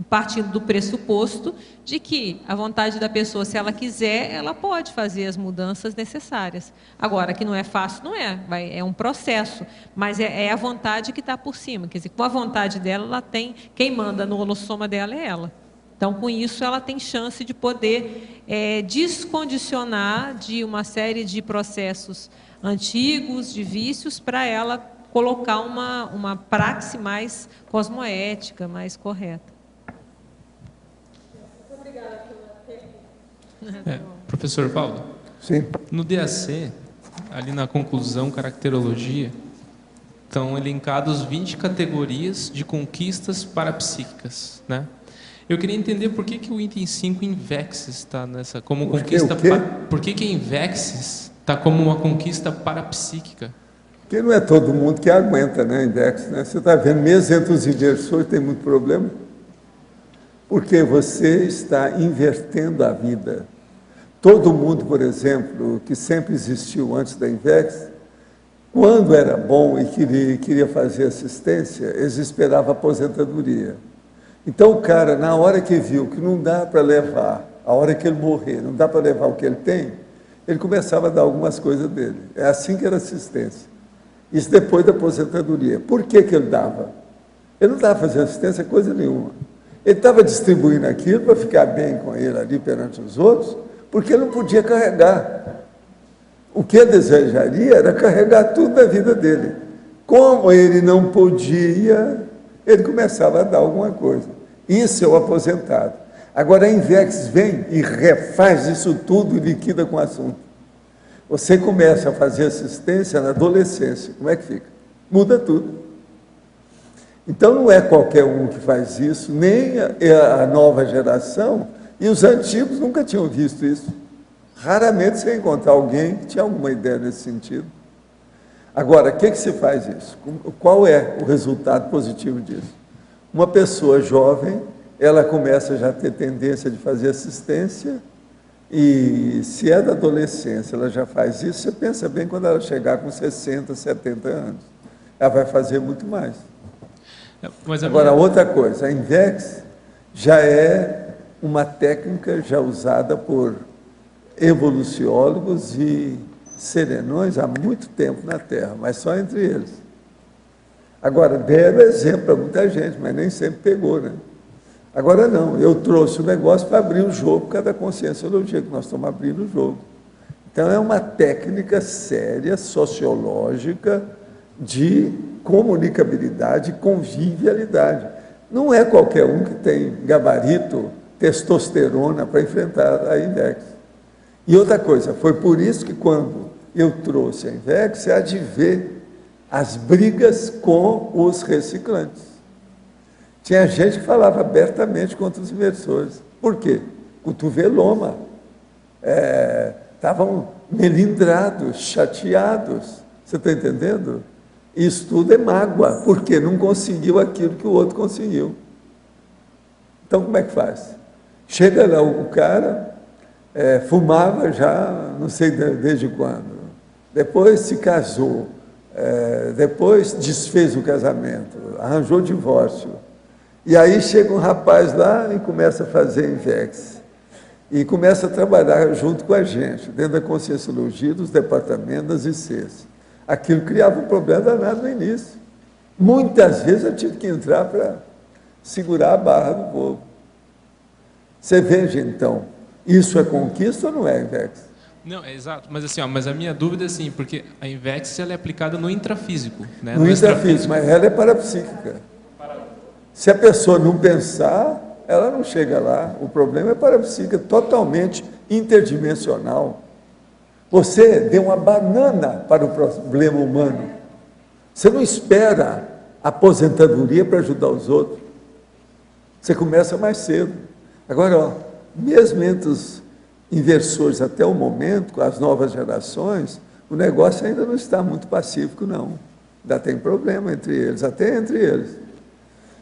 partindo do pressuposto de que a vontade da pessoa, se ela quiser, ela pode fazer as mudanças necessárias. Agora, que não é fácil, não é. É um processo, mas é a vontade que está por cima. Quer dizer, com a vontade dela, ela tem... Quem manda no holossoma dela é ela. Então, com isso, ela tem chance de poder descondicionar de uma série de processos antigos, de vícios, para ela colocar uma praxe mais cosmoética, mais correta. Professor Valdo, sim. No DAC, ali na conclusão, caracterologia, estão elencados 20 categorias de conquistas parapsíquicas, né? Eu queria entender por que o item 5 Invexis está nessa como conquista. Por que Invexis está como uma conquista parapsíquica? Porque não é todo mundo que aguenta, né, Invexis, né? Você está vendo, mesmo entre os inversores tem muito problema. Porque você está invertendo a vida. Todo mundo, por exemplo, que sempre existiu antes da Invex, quando era bom e queria fazer assistência, eles esperavam a aposentadoria. Então o cara, na hora que viu que não dá para levar, a hora que ele morrer, não dá para levar o que ele tem, ele começava a dar algumas coisas dele. É assim que era assistência. Isso depois da aposentadoria. Por que ele dava? Ele não estava fazendo assistência coisa nenhuma. Ele estava distribuindo aquilo para ficar bem com ele ali perante os outros, porque ele não podia carregar. O que ele desejaria era carregar tudo da vida dele. Como ele não podia, ele começava a dar alguma coisa. Isso é o aposentado. Agora a Invex vem e refaz isso tudo e liquida com o assunto. Você começa a fazer assistência na adolescência. Como é que fica? Muda tudo. Então não é qualquer um que faz isso, nem a nova geração, e os antigos nunca tinham visto isso. Raramente você encontrar alguém que tinha alguma ideia nesse sentido. Agora, o que se faz isso? Qual é o resultado positivo disso? Uma pessoa jovem, ela começa já a ter tendência de fazer assistência, e se é da adolescência, ela já faz isso, você pensa bem quando ela chegar com 60, 70 anos. Ela vai fazer muito mais. Agora, outra coisa, a Invex já é uma técnica já usada por evoluciólogos e serenões há muito tempo na Terra, mas só entre eles. Agora, deram exemplo para muita gente, mas nem sempre pegou, né? Agora não, eu trouxe o negócio para abrir o jogo por causa da conscienciologia, que nós estamos abrindo o jogo. Então, é uma técnica séria, sociológica, de comunicabilidade e convivialidade. Não é qualquer um que tem gabarito, testosterona para enfrentar a INVEX. E outra coisa, foi por isso que quando eu trouxe a INVEX, você há de ver as brigas com os reciclantes. Tinha gente que falava abertamente contra os inversores. Por quê? Cotoveloma. Estavam melindrados, chateados. Você está entendendo? Isso tudo é mágoa, porque não conseguiu aquilo que o outro conseguiu. Então, como é que faz? Chega lá o cara, fumava já, não sei desde quando. Depois se casou, depois desfez o casamento, arranjou o divórcio. E aí chega um rapaz lá e começa a fazer INVEX. E começa a trabalhar junto com a gente, dentro da Conscienciologia, dos departamentos, das ICs. Aquilo criava um problema danado no início. Muitas vezes eu tive que entrar para segurar a barra do povo. Você veja, então, isso é conquista ou não é, INVEX? Não, é exato, mas assim, mas a minha dúvida é assim, porque a INVEX ela é aplicada no intrafísico, né? No intrafísico, mas ela é parapsíquica. Se a pessoa não pensar, ela não chega lá. O problema é parapsíquica, totalmente interdimensional. Você deu uma banana para o problema humano. Você não espera aposentadoria para ajudar os outros. Você começa mais cedo. Agora, mesmo entre os inversores até o momento, com as novas gerações, o negócio ainda não está muito pacífico, não. Ainda tem problema entre eles, até entre eles.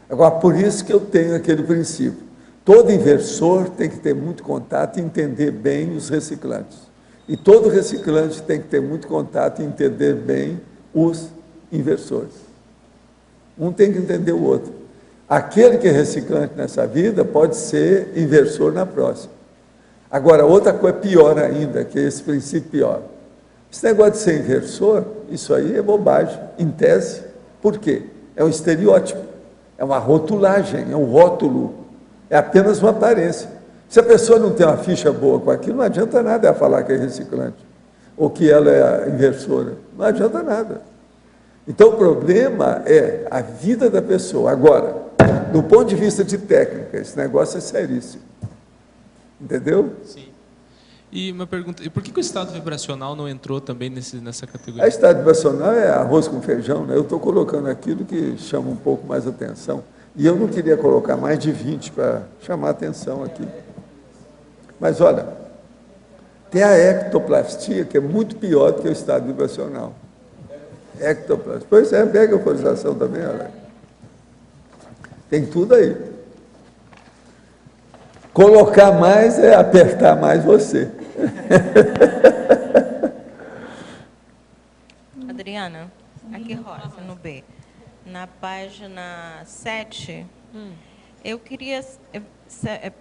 Agora, por isso que eu tenho aquele princípio. Todo inversor tem que ter muito contato e entender bem os reciclantes. E todo reciclante tem que ter muito contato e entender bem os inversores. Um tem que entender o outro. Aquele que é reciclante nessa vida pode ser inversor na próxima. Agora, outra coisa pior ainda, que é esse princípio pior. Esse negócio de ser inversor, isso aí é bobagem, em tese. Por quê? É um estereótipo, é uma rotulagem, é um rótulo, é apenas uma aparência. Se a pessoa não tem uma ficha boa com aquilo, não adianta nada ela falar que é reciclante, ou que ela é inversora, não adianta nada. Então, o problema é a vida da pessoa. Agora, do ponto de vista de técnica, esse negócio é seríssimo. Entendeu? Sim. E uma pergunta, e por que o estado vibracional não entrou também nessa categoria? O estado vibracional é arroz com feijão, né? Eu estou colocando aquilo que chama um pouco mais atenção. E eu não queria colocar mais de 20 para chamar atenção aqui. Mas, olha, tem a ectoplastia, que é muito pior do que o estado vibracional. Ectoplastia. Pois é, pega a euforização também, olha. Tem tudo aí. Colocar mais é apertar mais você. Adriana, aqui Rosa, no B. Na página 7, eu queria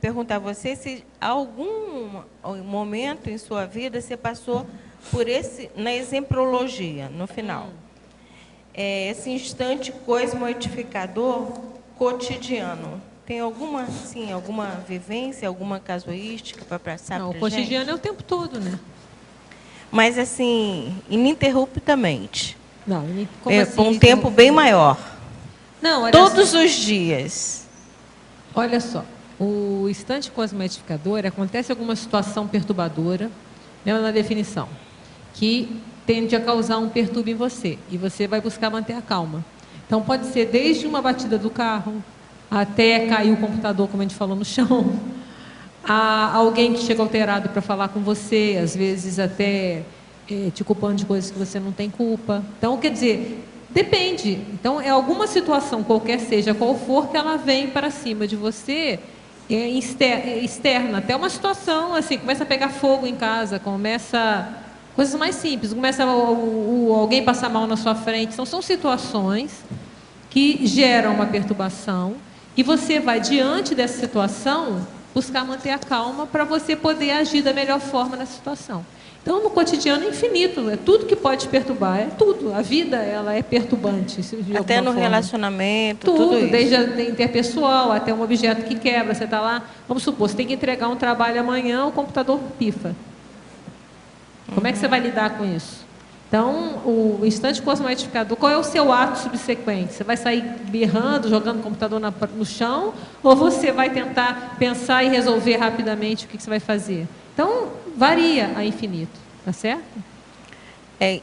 perguntar a você se algum momento em sua vida você passou por na exemplologia, no final. Esse instante cosmoedificador cotidiano. Tem alguma vivência, alguma casuística para passar para a gente? O cotidiano é o tempo todo, né? Mas, assim, ininterruptamente. Não, como assim? Por um tempo bem maior. Não, olha todos os dias. Olha só, o instante cosmoedificador acontece alguma situação perturbadora, lembra na definição, que tende a causar um perturbo em você, e você vai buscar manter a calma. Então, pode ser desde uma batida do carro, até cair o computador, como a gente falou, no chão, a alguém que chega alterado para falar com você, às vezes até te culpando de coisas que você não tem culpa. Então, quer dizer, depende. Então, é alguma situação, qualquer seja qual for, que ela vem para cima de você, externa. Até uma situação, assim, começa a pegar fogo em casa, começa... Coisas mais simples, começa alguém passar mal na sua frente. São situações que geram uma perturbação e você vai, diante dessa situação, buscar manter a calma para você poder agir da melhor forma nessa situação. Então, no cotidiano é infinito, é tudo que pode te perturbar, é tudo. A vida, ela é perturbante. Até no forma. Relacionamento, tudo isso. Desde a interpessoal até um objeto que quebra. Você está lá, vamos supor, você tem que entregar um trabalho amanhã, o computador pifa. Como é que você vai lidar com isso? Então, o instante cosmoetificador, qual é o seu ato subsequente? Você vai sair berrando, jogando o computador no chão, ou você vai tentar pensar e resolver rapidamente o que você vai fazer? Então, varia a infinito, tá certo?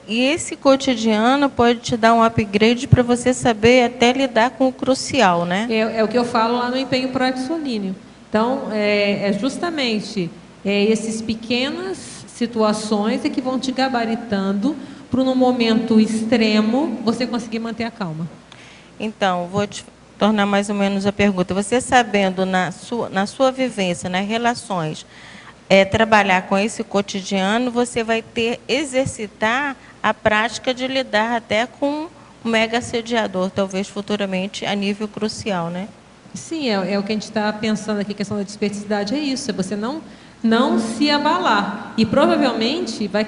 E esse cotidiano pode te dar um upgrade para você saber até lidar com o crucial, né? É o que eu falo lá no Empenho Proexolíneo. Então, justamente essas pequenas situações que vão te gabaritando para, no momento extremo, você conseguir manter a calma. Então, vou te tornar mais ou menos a pergunta. Você sabendo na sua vivência, nas relações, trabalhar com esse cotidiano, você vai exercitar a prática de lidar até com um mega assediador, talvez futuramente a nível crucial, né? Sim, é o que a gente está pensando aqui, a questão da desperticidade é isso, é você não se abalar. E provavelmente vai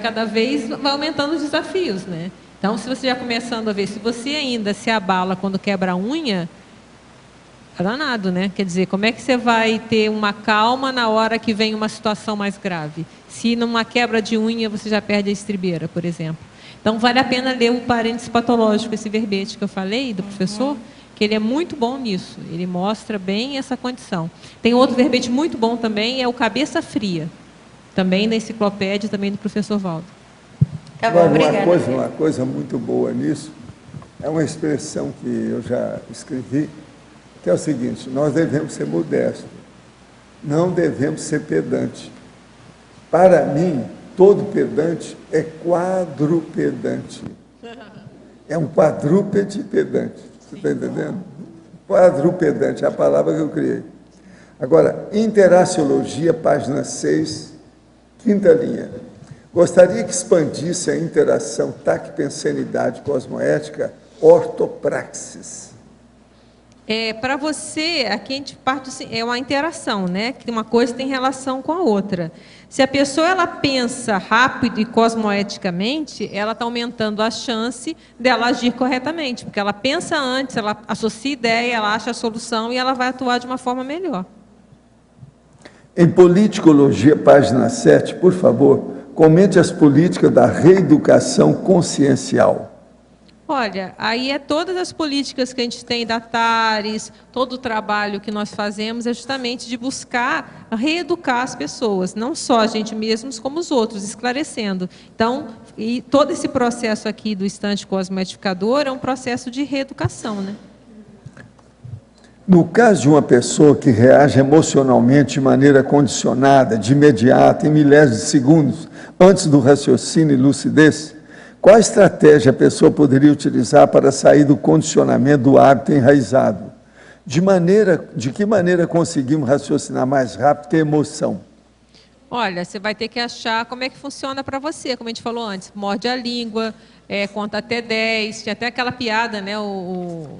aumentando os desafios, né? Então, se você já começando a ver, se você ainda se abala quando quebra a unha, é danado, né? Quer dizer, como é que você vai ter uma calma na hora que vem uma situação mais grave? Se numa quebra de unha você já perde a estribeira, por exemplo. Então, vale a pena ler o Parênteses Patológico, esse verbete que eu falei, do professor, que ele é muito bom nisso. Ele mostra bem essa condição. Tem outro verbete muito bom também, é o Cabeça Fria, também da enciclopédia, também do professor Valdo. Tá bom, uma coisa muito boa nisso, é uma expressão que eu já escrevi, que é o seguinte: nós devemos ser modestos, não devemos ser pedantes. Para mim, todo pedante é quadrupedante. É um quadrúpede pedante. Você está entendendo? Quadrupedante é a palavra que eu criei. Agora, Interaciologia, página 6, quinta linha. Gostaria que expandisse a interação taquipensenidade cosmoética ortopraxis. Para você, aqui a gente parte, é uma interação, né? Que uma coisa tem relação com a outra. Se a pessoa ela pensa rápido e cosmoeticamente, ela está aumentando a chance dela agir corretamente, porque ela pensa antes, ela associa ideia, ela acha a solução e ela vai atuar de uma forma melhor. Em Politicologia, página 7, por favor, comente as políticas da reeducação consciencial. Olha, aí todas as políticas que a gente tem da TARES, todo o trabalho que nós fazemos é justamente de buscar reeducar as pessoas, não só a gente mesmos, como os outros, esclarecendo. Então, e todo esse processo aqui do instante cosmoetificador é um processo de reeducação, né? No caso de uma pessoa que reage emocionalmente de maneira condicionada, de imediato, em milésimos de segundos, antes do raciocínio e lucidez, qual estratégia a pessoa poderia utilizar para sair do condicionamento do hábito enraizado? De que maneira conseguimos raciocinar mais rápido que a emoção? Olha, você vai ter que achar como é que funciona para você, como a gente falou antes. Morde a língua, conta até 10. Tinha até aquela piada, né?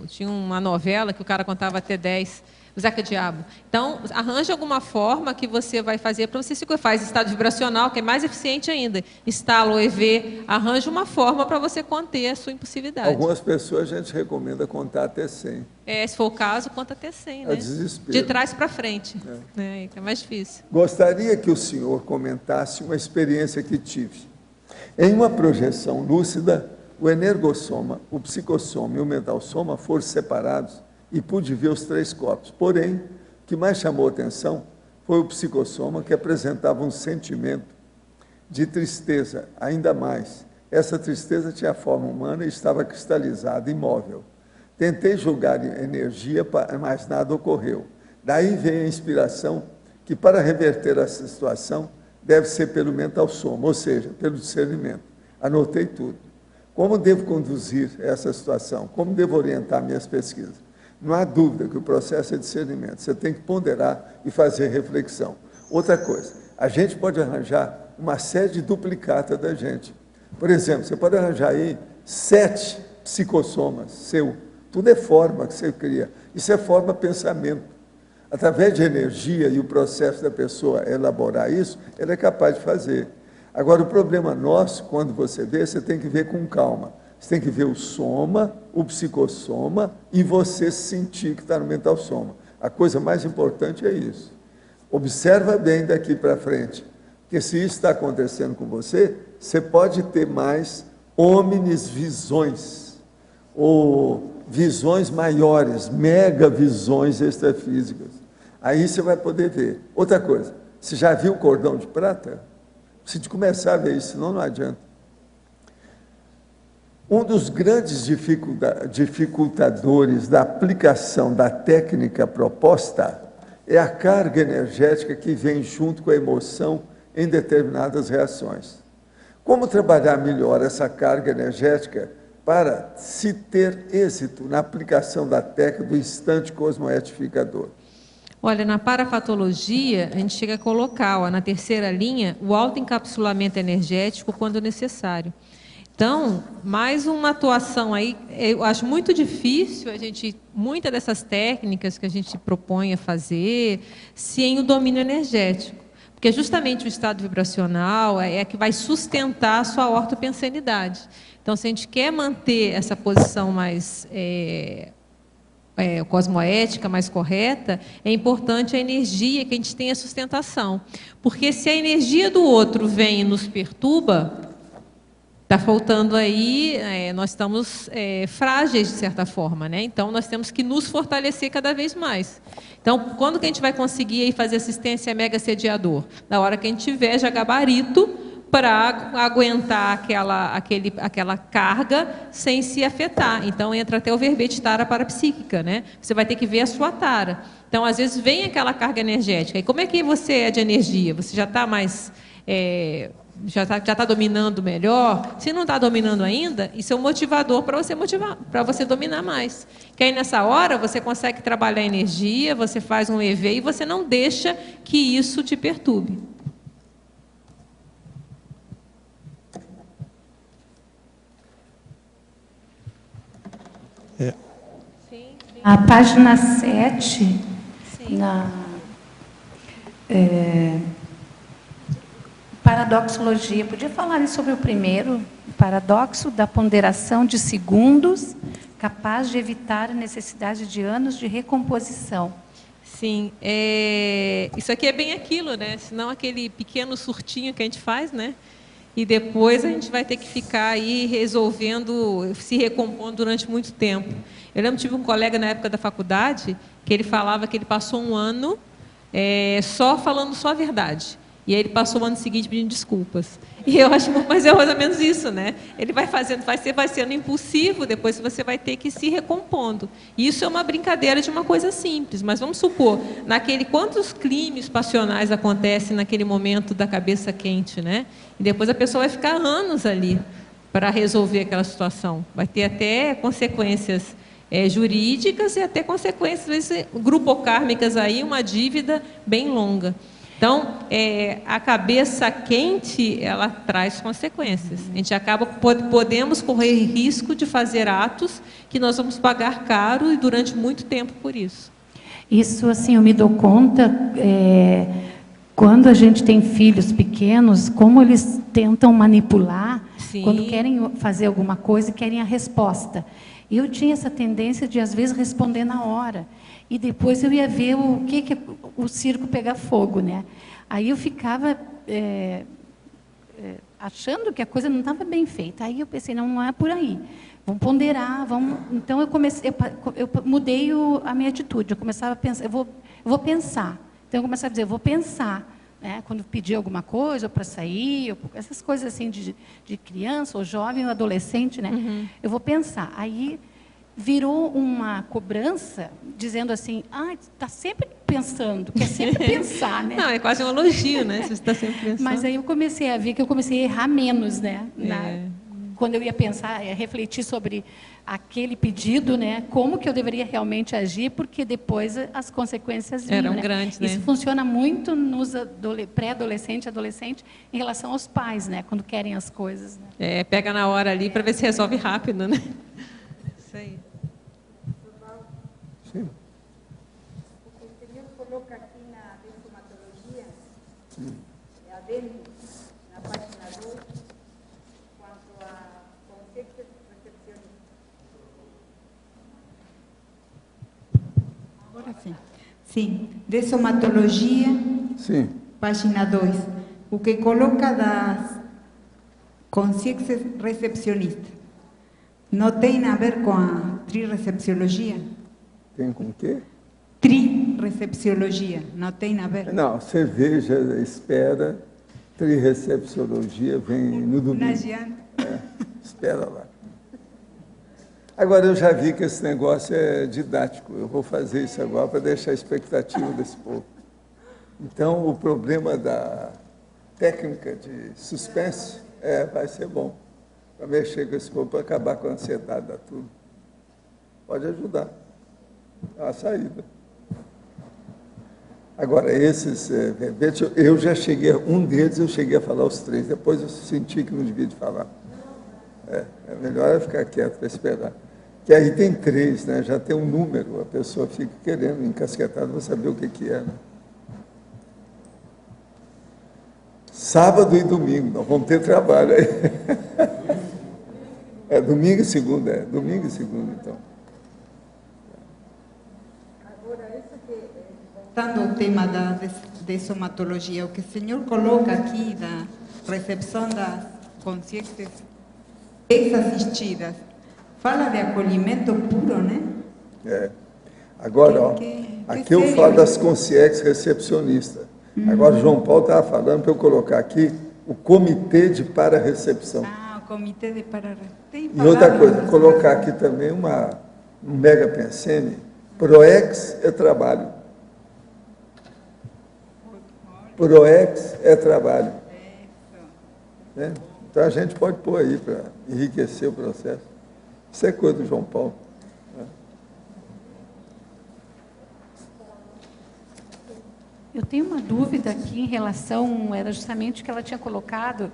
Tinha uma novela que o cara contava até 10. O Zeca Diabo. Então, arranja alguma forma que você vai fazer para você se faz estado vibracional, que é mais eficiente ainda. Estalo, EV, arranja uma forma para você conter a sua impulsividade. Algumas pessoas a gente recomenda contar até 100. Se for o caso, conta até 100, né? É desespero. De trás para frente. É mais difícil. Gostaria que o senhor comentasse uma experiência que tive. Em uma projeção lúcida, o energossoma, o psicossoma e o mentalsoma foram separados e pude ver os 3 corpos. Porém, o que mais chamou a atenção foi o psicossoma, que apresentava um sentimento de tristeza, ainda mais. Essa tristeza tinha a forma humana e estava cristalizada, imóvel. Tentei jogar energia, mas nada ocorreu. Daí veio a inspiração que, para reverter essa situação, deve ser pelo mentalsoma, ou seja, pelo discernimento. Anotei tudo. Como devo conduzir essa situação? Como devo orientar minhas pesquisas? Não há dúvida que o processo é discernimento. Você tem que ponderar e fazer reflexão. Outra coisa, a gente pode arranjar uma série de duplicatas da gente. Por exemplo, você pode arranjar aí 7 psicossomas seu. Tudo é forma que você cria. Isso é forma pensamento. Através de energia e o processo da pessoa elaborar isso, ela é capaz de fazer. Agora, o problema nosso, quando você vê, você tem que ver com calma. Você tem que ver o soma, o psicossoma e você sentir que está no mental soma. A coisa mais importante é isso. Observa bem daqui para frente, porque se isso está acontecendo com você, você pode ter mais omnis visões, ou visões maiores, mega visões extrafísicas. Aí você vai poder ver. Outra coisa, você já viu o cordão de prata? Precisa começar a ver isso, senão não adianta. Um dos grandes dificultadores da aplicação da técnica proposta é a carga energética que vem junto com a emoção em determinadas reações. Como trabalhar melhor essa carga energética para se ter êxito na aplicação da técnica do instante cosmoetificador? Olha, na parapatologia, a gente chega a colocar, na terceira linha, o autoencapsulamento energético quando necessário. Então, mais uma atuação aí, eu acho muito difícil muitas dessas técnicas que a gente propõe a fazer, sem o domínio energético. Porque justamente o estado vibracional é que vai sustentar a sua ortopensanidade. Então, se a gente quer manter essa posição mais cosmoética, mais correta, é importante a energia que a gente tenha sustentação. Porque se a energia do outro vem e nos perturba, está faltando aí, nós estamos frágeis de certa forma, né? Então nós temos que nos fortalecer cada vez mais. Então, quando que a gente vai conseguir aí fazer assistência mega sediador? Na hora que a gente tiver já gabarito para aguentar aquela carga sem se afetar. Então entra até o verbete tara parapsíquica, né? Você vai ter que ver a sua tara. Então, às vezes vem aquela carga energética. E como é que você é de energia? Você já está mais já está dominando melhor? Se não está dominando ainda, isso é um motivador para você motivar, para você dominar mais. Que aí nessa hora você consegue trabalhar a energia, você faz um EV e você não deixa que isso te perturbe. A página 7, paradoxologia. Podia falar sobre o primeiro, o paradoxo da ponderação de segundos, capaz de evitar a necessidade de anos de recomposição. Sim, isso aqui é bem aquilo, né? Senão aquele pequeno surtinho que a gente faz, né? E depois a gente vai ter que ficar aí resolvendo, se recompondo durante muito tempo. Eu lembro que tive um colega na época da faculdade que ele falava que ele passou um ano falando só a verdade. E aí ele passou o ano seguinte pedindo desculpas. E eu acho, mas é mais ou menos isso, né? Ele vai fazendo, vai sendo impulsivo, depois você vai ter que ir se recompondo. E isso é uma brincadeira de uma coisa simples, mas vamos supor, quantos crimes passionais acontecem naquele momento da cabeça quente, né? E depois a pessoa vai ficar anos ali para resolver aquela situação. Vai ter até consequências jurídicas e até consequências, às vezes, grupocármicas aí, uma dívida bem longa. Então, a cabeça quente, ela traz consequências. A gente podemos correr risco de fazer atos que nós vamos pagar caro e durante muito tempo por isso. Isso, assim, eu me dou conta, quando a gente tem filhos pequenos, como eles tentam manipular, sim, quando querem fazer alguma coisa e querem a resposta. Eu tinha essa tendência de, às vezes, responder na hora. E depois eu ia ver o circo pegar fogo, né? Aí eu ficava achando que a coisa não estava bem feita. Aí eu pensei, não é por aí. Vamos ponderar, vamos... Então eu mudei a minha atitude. Eu começava a pensar, eu vou pensar. Então eu começava a dizer, eu vou pensar. Né? Quando pedir alguma coisa, ou para sair, essas coisas assim de criança, ou jovem, ou adolescente, né? Uhum. Eu vou pensar. Aí virou uma cobrança, dizendo assim, está sempre pensando, quer sempre pensar, né? Não, é quase um elogio, né? Você está sempre pensando. Mas aí eu comecei a ver que eu comecei a errar menos, né? Quando eu ia pensar, refletir sobre aquele pedido, né? Como que eu deveria realmente agir, porque depois as consequências vinham, eram grandes, né? Isso funciona muito nos pré-adolescente, adolescente, em relação aos pais, né? Quando querem as coisas. Né? Pega na hora ali para ver se resolve rápido, né? Isso aí. Sim. O que o senhor coloca aqui na bioinformatologia, adentro, na página 2, quanto a conceitos recepcionistas. Agora sim. Sim, de somatologia, sim, página 2. O que coloca consciência recepcionista. Não tem a ver com a trirrecepciologia? Tem com o quê? Trirrecepciologia, não tem a ver? Não, cerveja, espera, trirrecepciologia vem no domingo. Não adianta. Espera lá. Agora, eu já vi que esse negócio é didático. Eu vou fazer isso agora para deixar a expectativa desse povo. Então, o problema da técnica de suspense vai ser bom. Para mexer com esse povo, para acabar com a ansiedade da turma. Pode ajudar. É uma saída. Agora, esses verbetes, eu já cheguei, um deles eu cheguei a falar os 3, depois eu senti que não devia de falar. É melhor ficar quieto para esperar. Que aí tem 3, né? Já tem um número, a pessoa fica querendo, encasquetada, para saber o que é. Né? Sábado e domingo, nós vamos ter trabalho aí. Domingo e segunda, domingo e segunda, então. Voltando ao tema da dessomatologia, o que o senhor coloca aqui da recepção das consciências ex-assistidas, fala de acolhimento puro, né? Agora, aqui eu falo das consciências recepcionistas. Agora, o João Paulo estava falando para eu colocar aqui o comitê de para-recepção. O comitê de para-recepção. E outra coisa, colocar aqui também um mega pensene, PROEX é trabalho. PROEX é trabalho. Né? Então, a gente pode pôr aí para enriquecer o processo. Isso é coisa do João Paulo. Eu tenho uma dúvida aqui em relação, era justamente o que ela tinha colocado,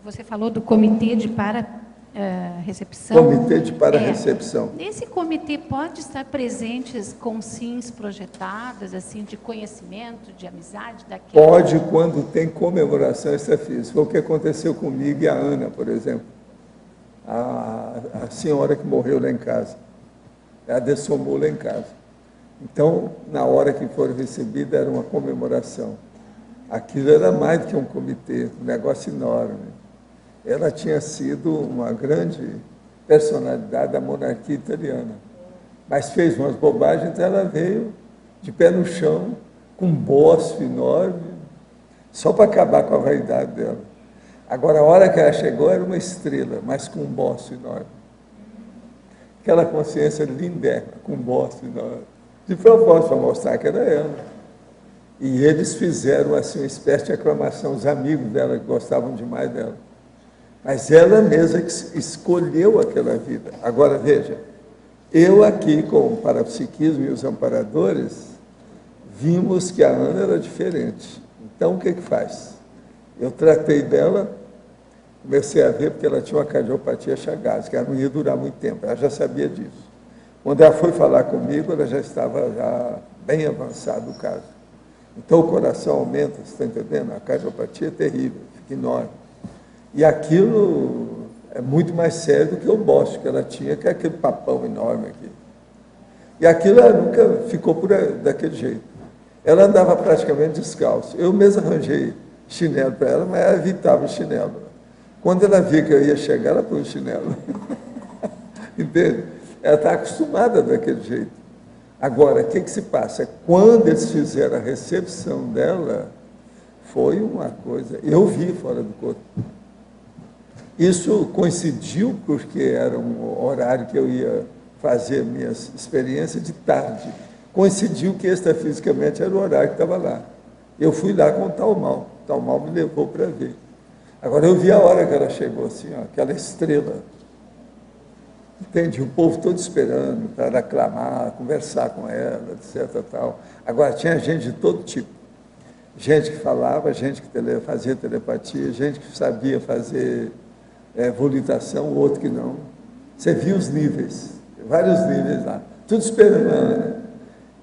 você falou do comitê de para-recepção. Comitê de para-recepção. Esse comitê pode estar presentes com SINs projetadas, assim, de conhecimento, de amizade? Pode, quando tem comemoração extrafísica. Foi o que aconteceu comigo e a Ana, por exemplo. A senhora que morreu lá em casa. Ela dessomou lá em casa. Então, na hora que foram recebidas, era uma comemoração. Aquilo era mais do que um comitê, um negócio enorme. Ela tinha sido uma grande personalidade da monarquia italiana, mas fez umas bobagens, então ela veio de pé no chão, com um bosfe enorme, só para acabar com a vaidade dela. Agora, a hora que ela chegou, era uma estrela, mas com um bosfe enorme. Aquela consciência lindérrima, com um bosfe enorme. De propósito, para mostrar que era ela. E eles fizeram assim, uma espécie de aclamação, os amigos dela que gostavam demais dela. Mas ela mesma que escolheu aquela vida. Agora, veja, eu aqui com o parapsiquismo e os amparadores, vimos que a Ana era diferente. Então, o que faz? Eu tratei dela, comecei a ver porque ela tinha uma cardiopatia Chagas, que ela não ia durar muito tempo, ela já sabia disso. Quando ela foi falar comigo, ela já estava bem avançado o caso. Então, o coração aumenta, você está entendendo? A cardiopatia é terrível, fica enorme. E aquilo é muito mais sério do que o bosque que ela tinha, que é aquele papão enorme aqui. E aquilo ela nunca ficou daquele jeito. Ela andava praticamente descalço. Eu mesmo arranjei chinelo para ela, mas ela evitava o chinelo. Quando ela via que eu ia chegar, ela pôs o chinelo. Entende? Ela está acostumada daquele jeito. Agora, o que se passa? Quando eles fizeram a recepção dela, foi uma coisa... Eu vi fora do corpo. Isso coincidiu porque era um horário que eu ia fazer minhas experiências de tarde. Coincidiu que extrafisicamente era o horário que estava lá. Eu fui lá com o Talmal. O Talmal me levou para ver. Agora, eu vi a hora que ela chegou, assim, ó, aquela estrela. Entende? O povo todo esperando para aclamar, conversar com ela, etc. Tal. Agora, tinha gente de todo tipo. Gente que falava, gente que fazia telepatia, gente que sabia fazer volitação, outro que não. Você viu os níveis, vários níveis lá. Tudo esperando a Ana.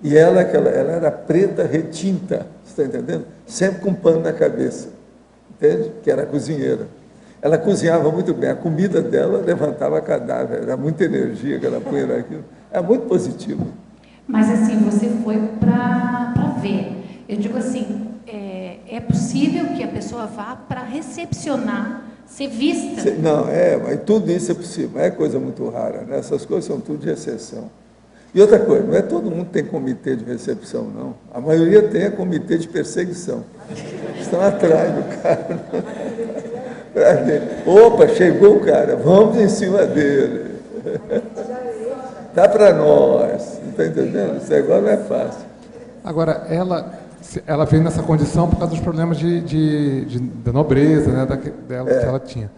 E ela era preta retinta, você está entendendo? Sempre com pano na cabeça. Entende? Que era cozinheira. Ela cozinhava muito bem, a comida dela levantava cadáver, era muita energia que ela punha naquilo, era muito positivo. Mas assim, você foi para ver. Eu digo assim, é possível que a pessoa vá para recepcionar ser vista. Não, mas tudo isso é possível, não é coisa muito rara, né? Essas coisas são tudo de exceção. E outra coisa, não é todo mundo que tem comitê de recepção, não. A maioria tem comitê de perseguição. Estão atrás do cara. Opa, chegou o cara, vamos em cima dele. Dá para nós. Não está entendendo? Isso agora não é fácil. Agora, ela veio nessa condição por causa dos problemas da nobreza, né, dela, que ela tinha.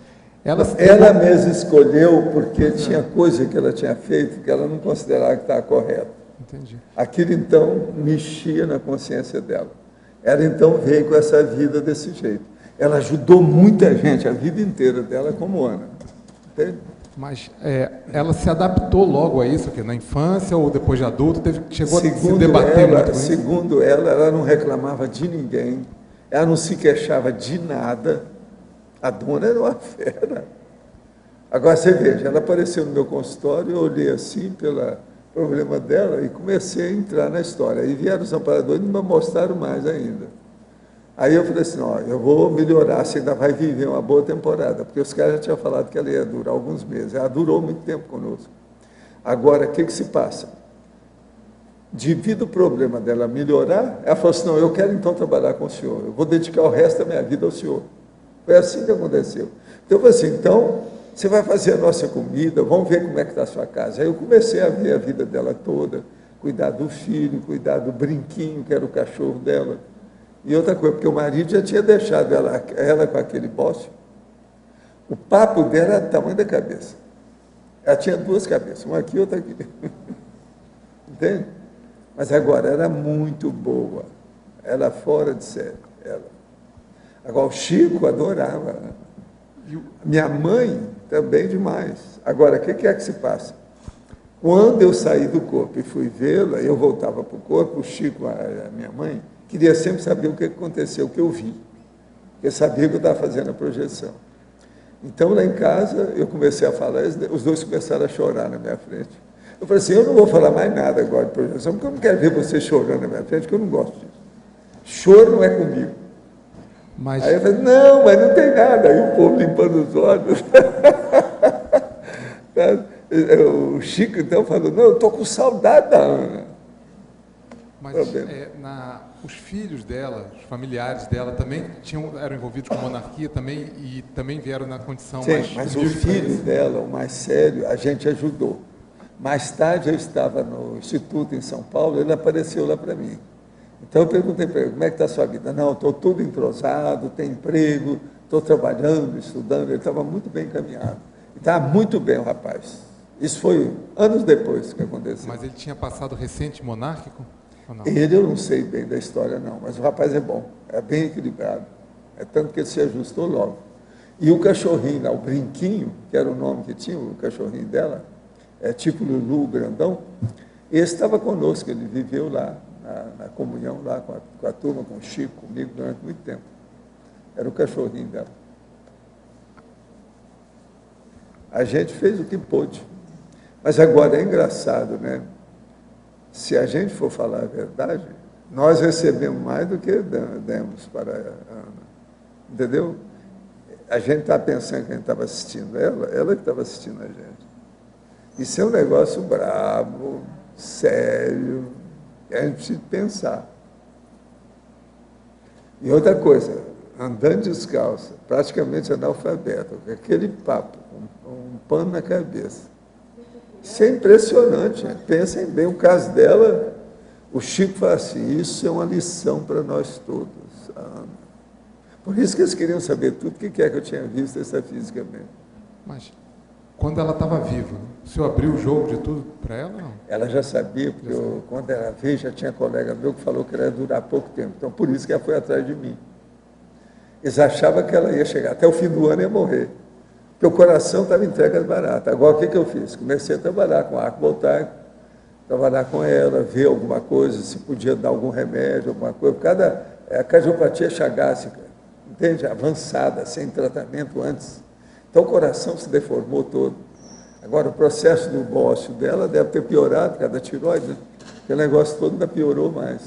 Ela mesma escolheu porque tinha coisa que ela tinha feito que ela não considerava que estava correta. Entendi. Aquilo, então, mexia na consciência dela. Ela, então, veio com essa vida desse jeito. Ela ajudou muita gente, a vida inteira dela, como Ana. Entende? Mas ela se adaptou logo a isso, na infância ou depois de adulto? Chegou a se debater muito com isso? Segundo ela não reclamava de ninguém, ela não se queixava de nada. A dona era uma fera. Agora, você veja, ela apareceu no meu consultório, eu olhei assim pelo problema dela e comecei a entrar na história. Aí vieram os amparadores e me mostraram mais ainda. Aí eu falei assim, eu vou melhorar, você ainda vai viver uma boa temporada, porque os caras já tinham falado que ela ia durar alguns meses. Ela durou muito tempo conosco. Agora, o que se passa? Devido ao problema dela melhorar, ela falou assim, não, eu quero então trabalhar com o senhor, eu vou dedicar o resto da minha vida ao senhor. Foi assim que aconteceu. Então, eu falei assim, então, você vai fazer a nossa comida, vamos ver como é que está a sua casa. Aí eu comecei a ver a vida dela toda, cuidar do filho, cuidar do brinquinho, que era o cachorro dela. E outra coisa, porque o marido já tinha deixado ela com aquele bócio. O papo dela era do tamanho da cabeça. Ela tinha duas cabeças, uma aqui e outra aqui. Entende? Mas agora, era muito boa. Ela fora de série. Agora, o Chico adorava. Minha mãe também demais. Agora, o que é que se passa? Quando eu saí do corpo e fui vê-la, eu voltava para o corpo, o Chico, a minha mãe, queria sempre saber o que aconteceu, o que eu vi. Porque sabia que eu estava fazendo a projeção. Então, lá em casa, eu comecei a falar, os dois começaram a chorar na minha frente. Eu falei assim, eu não vou falar mais nada agora de projeção, porque eu não quero ver você chorando na minha frente, porque eu não gosto disso. Choro não é comigo. Aí eu falei, não, mas não tem nada. Aí o povo limpando os olhos. O Chico, então, falou, não, eu estou com saudade da Ana. Mas os filhos dela, os familiares dela, também eram envolvidos com monarquia também, e também vieram na condição mais... Sim, mas o filho dela, o mais sério, a gente ajudou. Mais tarde, eu estava no Instituto em São Paulo, ele apareceu lá para mim. Então eu perguntei para ele, como é que está a sua vida? Não, estou tudo entrosado, tenho emprego, estou trabalhando, estudando. Ele estava muito bem encaminhado. Estava muito bem o rapaz. Isso foi anos depois que aconteceu. Mas ele tinha passado recente monárquico? Ou não? Ele eu não sei bem da história não, mas o rapaz é bom, é bem equilibrado. É tanto que ele se ajustou logo. E o cachorrinho lá, o Brinquinho, que era o nome que tinha, o cachorrinho dela, tipo Lulu, grandão, esse estava conosco, ele viveu lá. Na comunhão lá com a turma, com o Chico, comigo, durante muito tempo. Era o cachorrinho dela. A gente fez o que pôde. Mas agora é engraçado, né? Se a gente for falar a verdade, nós recebemos mais do que demos para a Ana. Entendeu? A gente está pensando que a gente estava assistindo ela que estava assistindo a gente. Isso é um negócio brabo, sério, que a gente precisa pensar. E outra coisa, andando descalça, praticamente analfabeto, com aquele papo, um pano na cabeça. Isso é impressionante. Pensem bem, o caso dela, o Chico fala assim, isso é uma lição para nós todos. Por isso que eles queriam saber tudo, o que é que eu tinha visto extrafisicamente. Mas, quando ela estava viva, o senhor abriu o jogo de tudo para ela, não? Ela já sabia, porque quando ela veio, já tinha colega meu que falou que ela ia durar pouco tempo. Então, por isso que ela foi atrás de mim. Eles achavam que ela ia chegar, até o fim do ano ia morrer. Porque o coração estava entregue às baratas. Agora, o que eu fiz? Comecei a trabalhar com arco voltaico, trabalhar com ela, ver alguma coisa, se podia dar algum remédio, alguma coisa. A cardiopatia chagásica, entende? Avançada, sem tratamento antes. Então, o coração se deformou todo. Agora, o processo do bócio dela deve ter piorado, cada tiroide, né? Aquele negócio todo ainda piorou mais.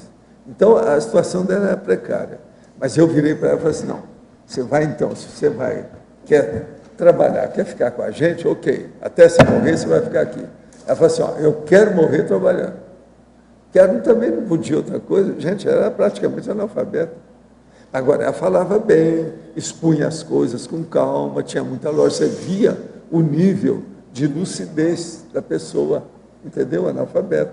Então, a situação dela era precária. Mas eu virei para ela e falei assim, não, você vai então, se você vai quer trabalhar, quer ficar com a gente, ok, até você morrer você vai ficar aqui. Ela falou assim, ó, eu quero morrer trabalhando. Quero também não podia outra coisa. Gente, ela era praticamente analfabeta. Agora, ela falava bem, expunha as coisas com calma, tinha muita lógica, você via o nível de lucidez da pessoa, entendeu? Analfabeta.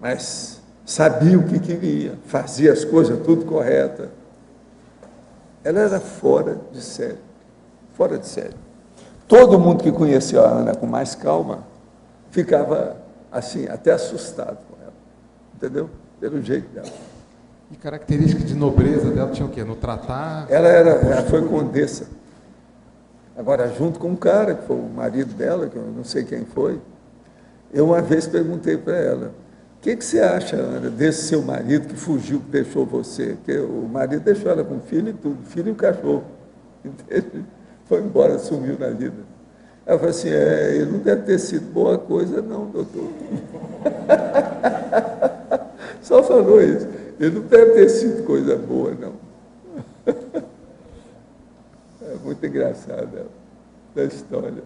Mas sabia o que queria, fazia as coisas tudo correta. Ela era fora de série. Fora de série. Todo mundo que conhecia a Ana com mais calma ficava assim, até assustado com ela. Entendeu? Pelo jeito dela. E características de nobreza dela tinha o quê? No tratar? Ela foi condessa. Agora, junto com um cara, que foi o marido dela, que eu não sei quem foi, eu uma vez perguntei para ela, o que você acha, Ana, desse seu marido que fugiu, que deixou você? Porque o marido deixou ela com filho e tudo, filho e o cachorro. Entende? Foi embora, sumiu na vida. Ela falou assim, ele não deve ter sido boa coisa não, doutor. Só falou isso. Ele não deve ter sido coisa boa, não. É muito engraçada a história.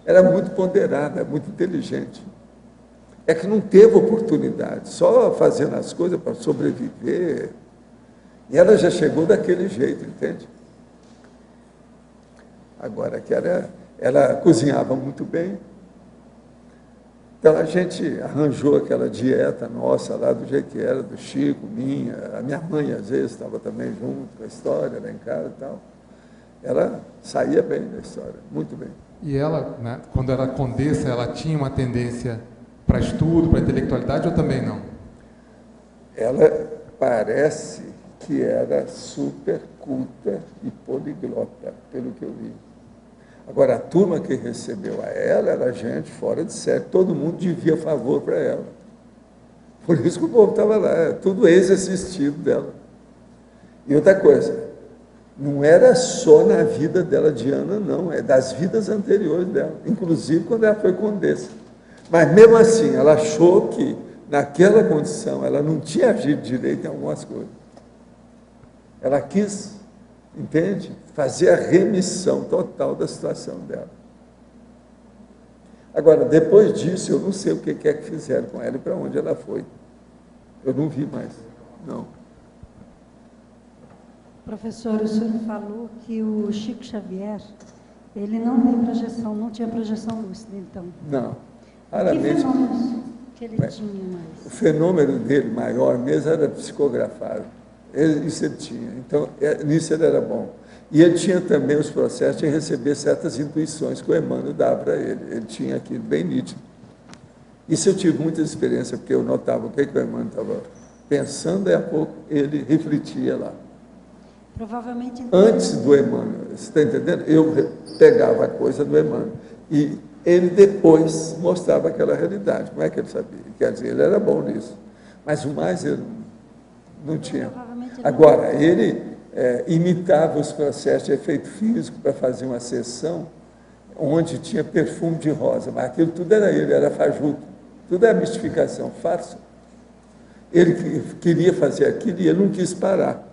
Era muito ponderada, muito inteligente. É que não teve oportunidade, só fazendo as coisas para sobreviver. E ela já chegou daquele jeito, entende? Agora, ela cozinhava muito bem. Então, a gente arranjou aquela dieta nossa lá, do jeito que era, do Chico, minha. A minha mãe, às vezes, estava também junto com a história, lá em casa e tal. Ela saía bem da história, muito bem. E ela, né, quando era condessa, ela tinha uma tendência para estudo, para intelectualidade, ou também não? Ela parece que era super culta e poliglota, pelo que eu vi. Agora, a turma que recebeu a ela era gente fora de série, todo mundo devia favor para ela. Por isso que o povo estava lá, tudo ex-assistido dela. E outra coisa, não era só na vida dela de Ana, não, é das vidas anteriores dela, inclusive quando ela foi condessa. Mas mesmo assim, ela achou que naquela condição ela não tinha agido direito em algumas coisas. Ela quis, entende? Fazer a remissão total da situação dela. Agora, depois disso, eu não sei o que é que fizeram com ela e para onde ela foi. Eu não vi mais, não. Professor, o senhor falou que o Chico Xavier, ele não tem projeção, não tinha projeção lúcida, então. Não. Que fenômenos que ele tinha mais? O fenômeno dele maior mesmo era psicografado. Isso ele tinha. Então, nisso ele era bom. E ele tinha também os processos de receber certas intuições que o Emmanuel dava para ele. Ele tinha aquilo bem nítido. Isso eu tive muita experiência, porque eu notava o que o Emmanuel estava pensando, e a pouco ele refletia lá. Provavelmente... Então, antes do Emmanuel, você está entendendo? Eu pegava a coisa do Emmanuel. E ele depois mostrava aquela realidade. Como é que ele sabia? Quer dizer, ele era bom nisso. Mas o mais ele não tinha. Agora, ele imitava os processos de efeito físico para fazer uma sessão onde tinha perfume de rosa. Mas aquilo tudo era ele, era fajuto. Tudo é mistificação, farsa. Ele queria fazer aquilo e ele não quis parar.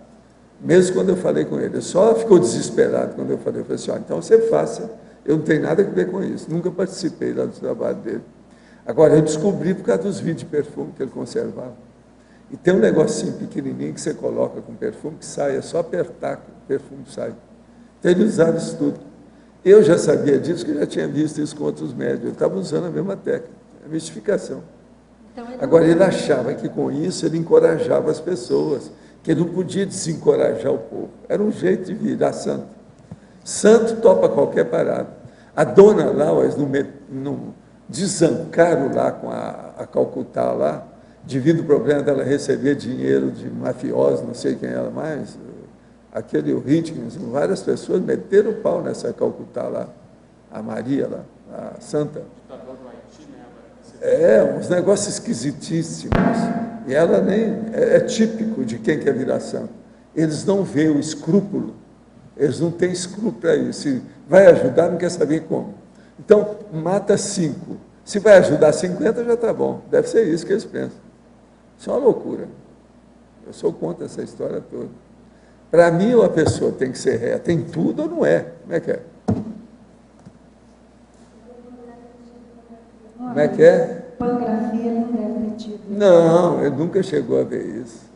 Mesmo quando eu falei com ele. Ele só ficou desesperado quando eu falei assim, então você faça. Eu não tenho nada a ver com isso. Nunca participei lá do trabalho dele. Agora, eu descobri por causa dos vidros de perfume que ele conservava. E tem um negocinho pequenininho que você coloca com perfume, que sai, é só apertar que o perfume sai. Então, ele usava isso tudo. Eu já sabia disso, que eu já tinha visto isso com outros médicos. Ele estava usando a mesma técnica, a mistificação. Agora, ele achava que com isso ele encorajava as pessoas, que ele não podia desencorajar o povo. Era um jeito de virar santo. Santo topa qualquer parada. A dona lá, não desancaram lá com a Calcutá lá, devido ao problema dela receber dinheiro de mafiosos, não sei quem era mais, aquele Hitchens, várias pessoas meteram o pau nessa Calcutá lá, a Maria lá, a Santa. Uns negócios esquisitíssimos. E ela nem é típico de quem quer virar santo. Eles não veem o escrúpulo, eles não têm escrúpulo para isso. Se vai ajudar, não quer saber como. Então, mata 5. Se vai ajudar 50, já está bom. Deve ser isso que eles pensam. Isso é uma loucura. Eu sou contra essa história toda. Para mim, uma pessoa tem que ser reta em tudo ou não é? Como é que é? Como é que é? Pangrafia não deve ter tido. Não, ele nunca chegou a ver isso.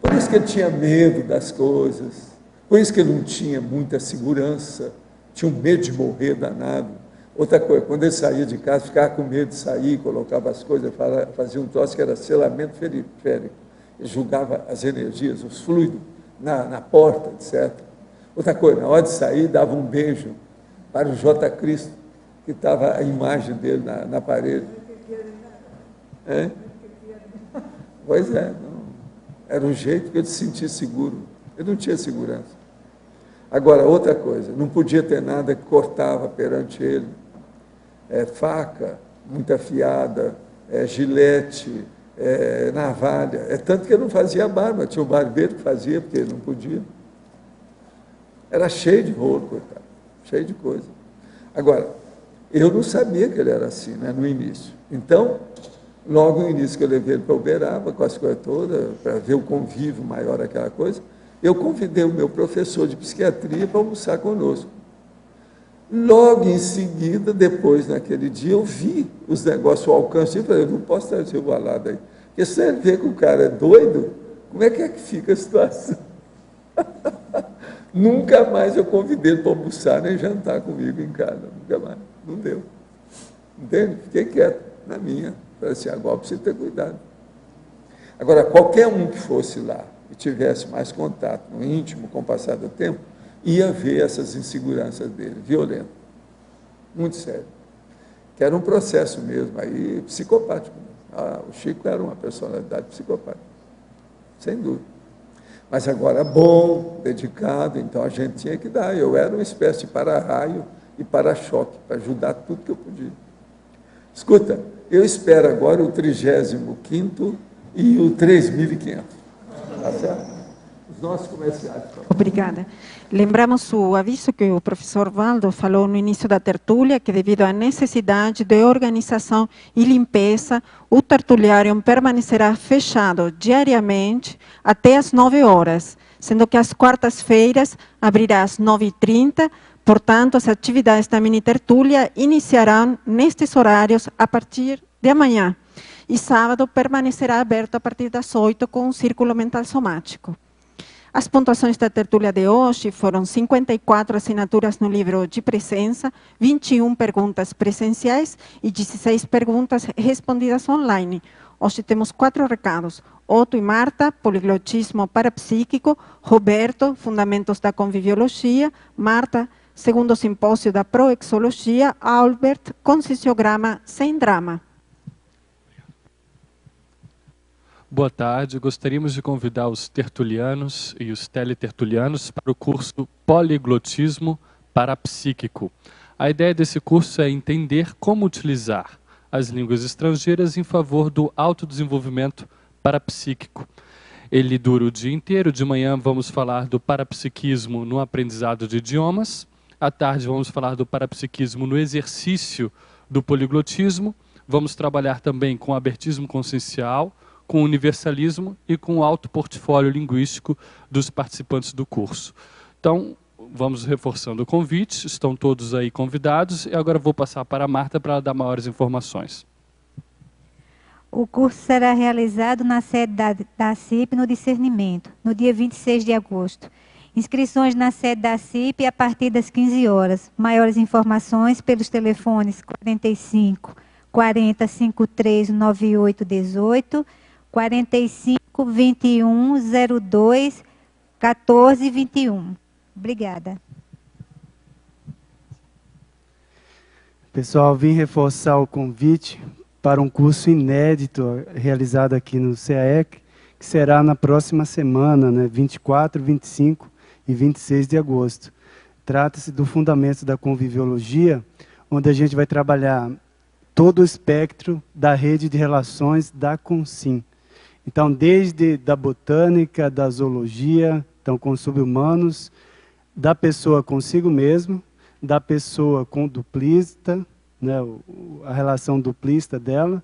Por isso que ele tinha medo das coisas, por isso que ele não tinha muita segurança, tinha um medo de morrer danado. Outra coisa, quando ele saía de casa, ficava com medo de sair, colocava as coisas, fazia um troço que era selamento periférico. Ele julgava as energias, os fluidos na porta, etc. Outra coisa, na hora de sair, dava um beijo para o J. Cristo, que estava a imagem dele na parede. É? Pois é, não. Era um jeito que ele se sentia seguro. Ele não tinha segurança. Agora, outra coisa, não podia ter nada que cortava perante ele. Faca, muito afiada, gilete, navalha. Tanto que ele não fazia barba, tinha um barbeiro que fazia, porque ele não podia. Era cheio de rolo, coitado, cheio de coisa. Agora, eu não sabia que ele era assim, né, no início. Então, logo no início que eu levei ele para Uberaba, com as coisas todas, para ver o convívio maior, aquela coisa, eu convidei o meu professor de psiquiatria para almoçar conosco. Logo em seguida, depois, naquele dia, eu vi os negócios ao alcance e falei, eu não posso trazer o Valado aí. Porque se ele vê que o cara é doido, como é que fica a situação? Nunca mais eu convidei ele para almoçar nem jantar comigo em casa. Nunca mais. Não deu. Entende? Fiquei quieto na minha. Falei assim, agora preciso ter cuidado. Agora, qualquer um que fosse lá e tivesse mais contato no íntimo com o passar do tempo, ia ver essas inseguranças dele, violento. Muito sério. Que era um processo mesmo, aí psicopático. O Chico era uma personalidade psicopática. Sem dúvida. Mas agora bom, dedicado, então a gente tinha que dar. Eu era uma espécie de para-raio e para-choque, para ajudar tudo que eu podia. Escuta, eu espero agora o 35º e o 3.500. Tá certo? Os nossos comerciais. Obrigada. Lembramos o aviso que o professor Valdo falou no início da tertúlia, que devido à necessidade de organização e limpeza, o tertuliário permanecerá fechado diariamente até às 9 horas, sendo que às quartas-feiras abrirá às 9h30, portanto, as atividades da mini-tertúlia iniciarão nestes horários a partir de amanhã. E sábado permanecerá aberto a partir das 8 com o Círculo Mental Somático. As pontuações da tertúlia de hoje foram 54 assinaturas no livro de presença, 21 perguntas presenciais e 16 perguntas respondidas online. Hoje temos 4 recados. Otto e Marta, Poliglotismo Parapsíquico, Roberto, Fundamentos da Conviviologia, Marta, Segundo Simpósio da Proexologia, Albert, Conscienciograma sem drama. Boa tarde, gostaríamos de convidar os tertulianos e os teletertulianos para o curso Poliglotismo Parapsíquico. A ideia desse curso é entender como utilizar as línguas estrangeiras em favor do autodesenvolvimento parapsíquico. Ele dura o dia inteiro, de manhã vamos falar do parapsiquismo no aprendizado de idiomas, à tarde vamos falar do parapsiquismo no exercício do poliglotismo, vamos trabalhar também com abertismo consciencial, com o universalismo e com o alto portfólio linguístico dos participantes do curso. Então, vamos reforçando o convite, estão todos aí convidados, e agora vou passar para a Marta para dar maiores informações. O curso será realizado na sede da CIP no Discernimento, no dia 26 de agosto. Inscrições na sede da CIP a partir das 15 horas. Maiores informações pelos telefones 45 40 53 98 18, 45 21 02 14 21. Obrigada. Pessoal, vim reforçar o convite para um curso inédito realizado aqui no CAEC, que será na próxima semana, né, 24, 25 e 26 de agosto. Trata-se do Fundamentos da Conviviologia, onde a gente vai trabalhar todo o espectro da rede de relações da Consim. Então, desde da botânica, da zoologia, então com os subhumanos, da pessoa consigo mesmo, da pessoa com o duplista, né, a relação duplista dela,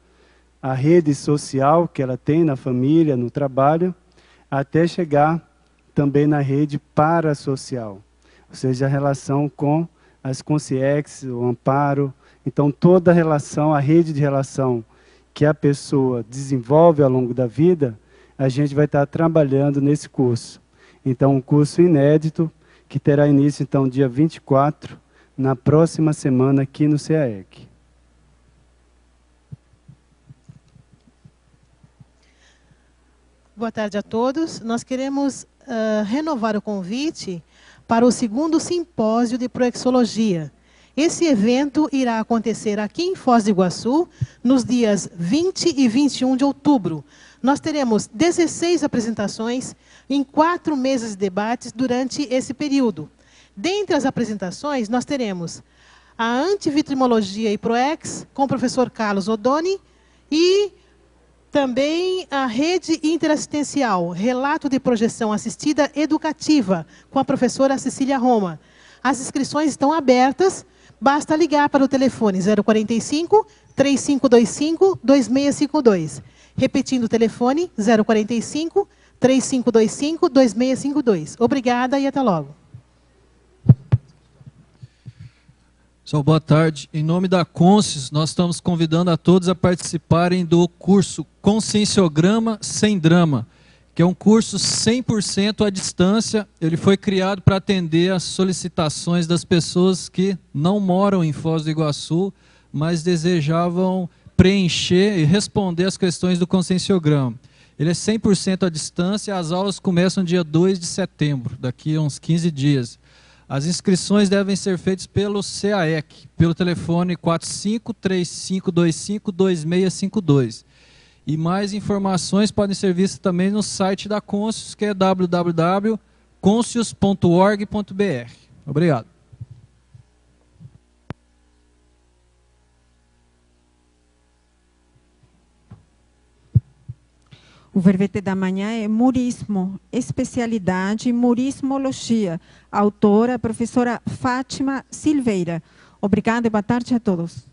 a rede social que ela tem na família, no trabalho, até chegar também na rede parasocial, ou seja, a relação com as consciex, o amparo. Então, toda a relação, a rede de relação que a pessoa desenvolve ao longo da vida, a gente vai estar trabalhando nesse curso. Então, um curso inédito, que terá início, então, dia 24, na próxima semana, aqui no CAEC. Boa tarde a todos. Nós queremos renovar o convite para o 2º simpósio de proexologia. Esse evento irá acontecer aqui em Foz do Iguaçu, nos dias 20 e 21 de outubro. Nós teremos 16 apresentações em 4 mesas de debates durante esse período. Dentre as apresentações, nós teremos a antivitrimologia e proex, com o professor Carlos Odoni, e também a rede interassistencial, relato de projeção assistida educativa, com a professora Cecília Roma. As inscrições estão abertas, basta ligar para o telefone 045 3525 2652. Repetindo o telefone 045 3525 2652. Obrigada e até logo. Pessoal, boa tarde. Em nome da Conscius, nós estamos convidando a todos a participarem do curso Conscienciograma Sem Drama, que é um curso 100% à distância. Ele foi criado para atender às solicitações das pessoas que não moram em Foz do Iguaçu, mas desejavam preencher e responder as questões do Conscienciograma. Ele é 100% à distância, as aulas começam dia 2 de setembro, daqui a uns 15 dias. As inscrições devem ser feitas pelo CAEC, pelo telefone 4535252652. E mais informações podem ser vistas também no site da Conscius, que é www.conscius.org.br. Obrigado. O verbete da manhã é Murismo, especialidade Murismologia. Autora, a professora Fátima Silveira. Obrigada e boa tarde a todos.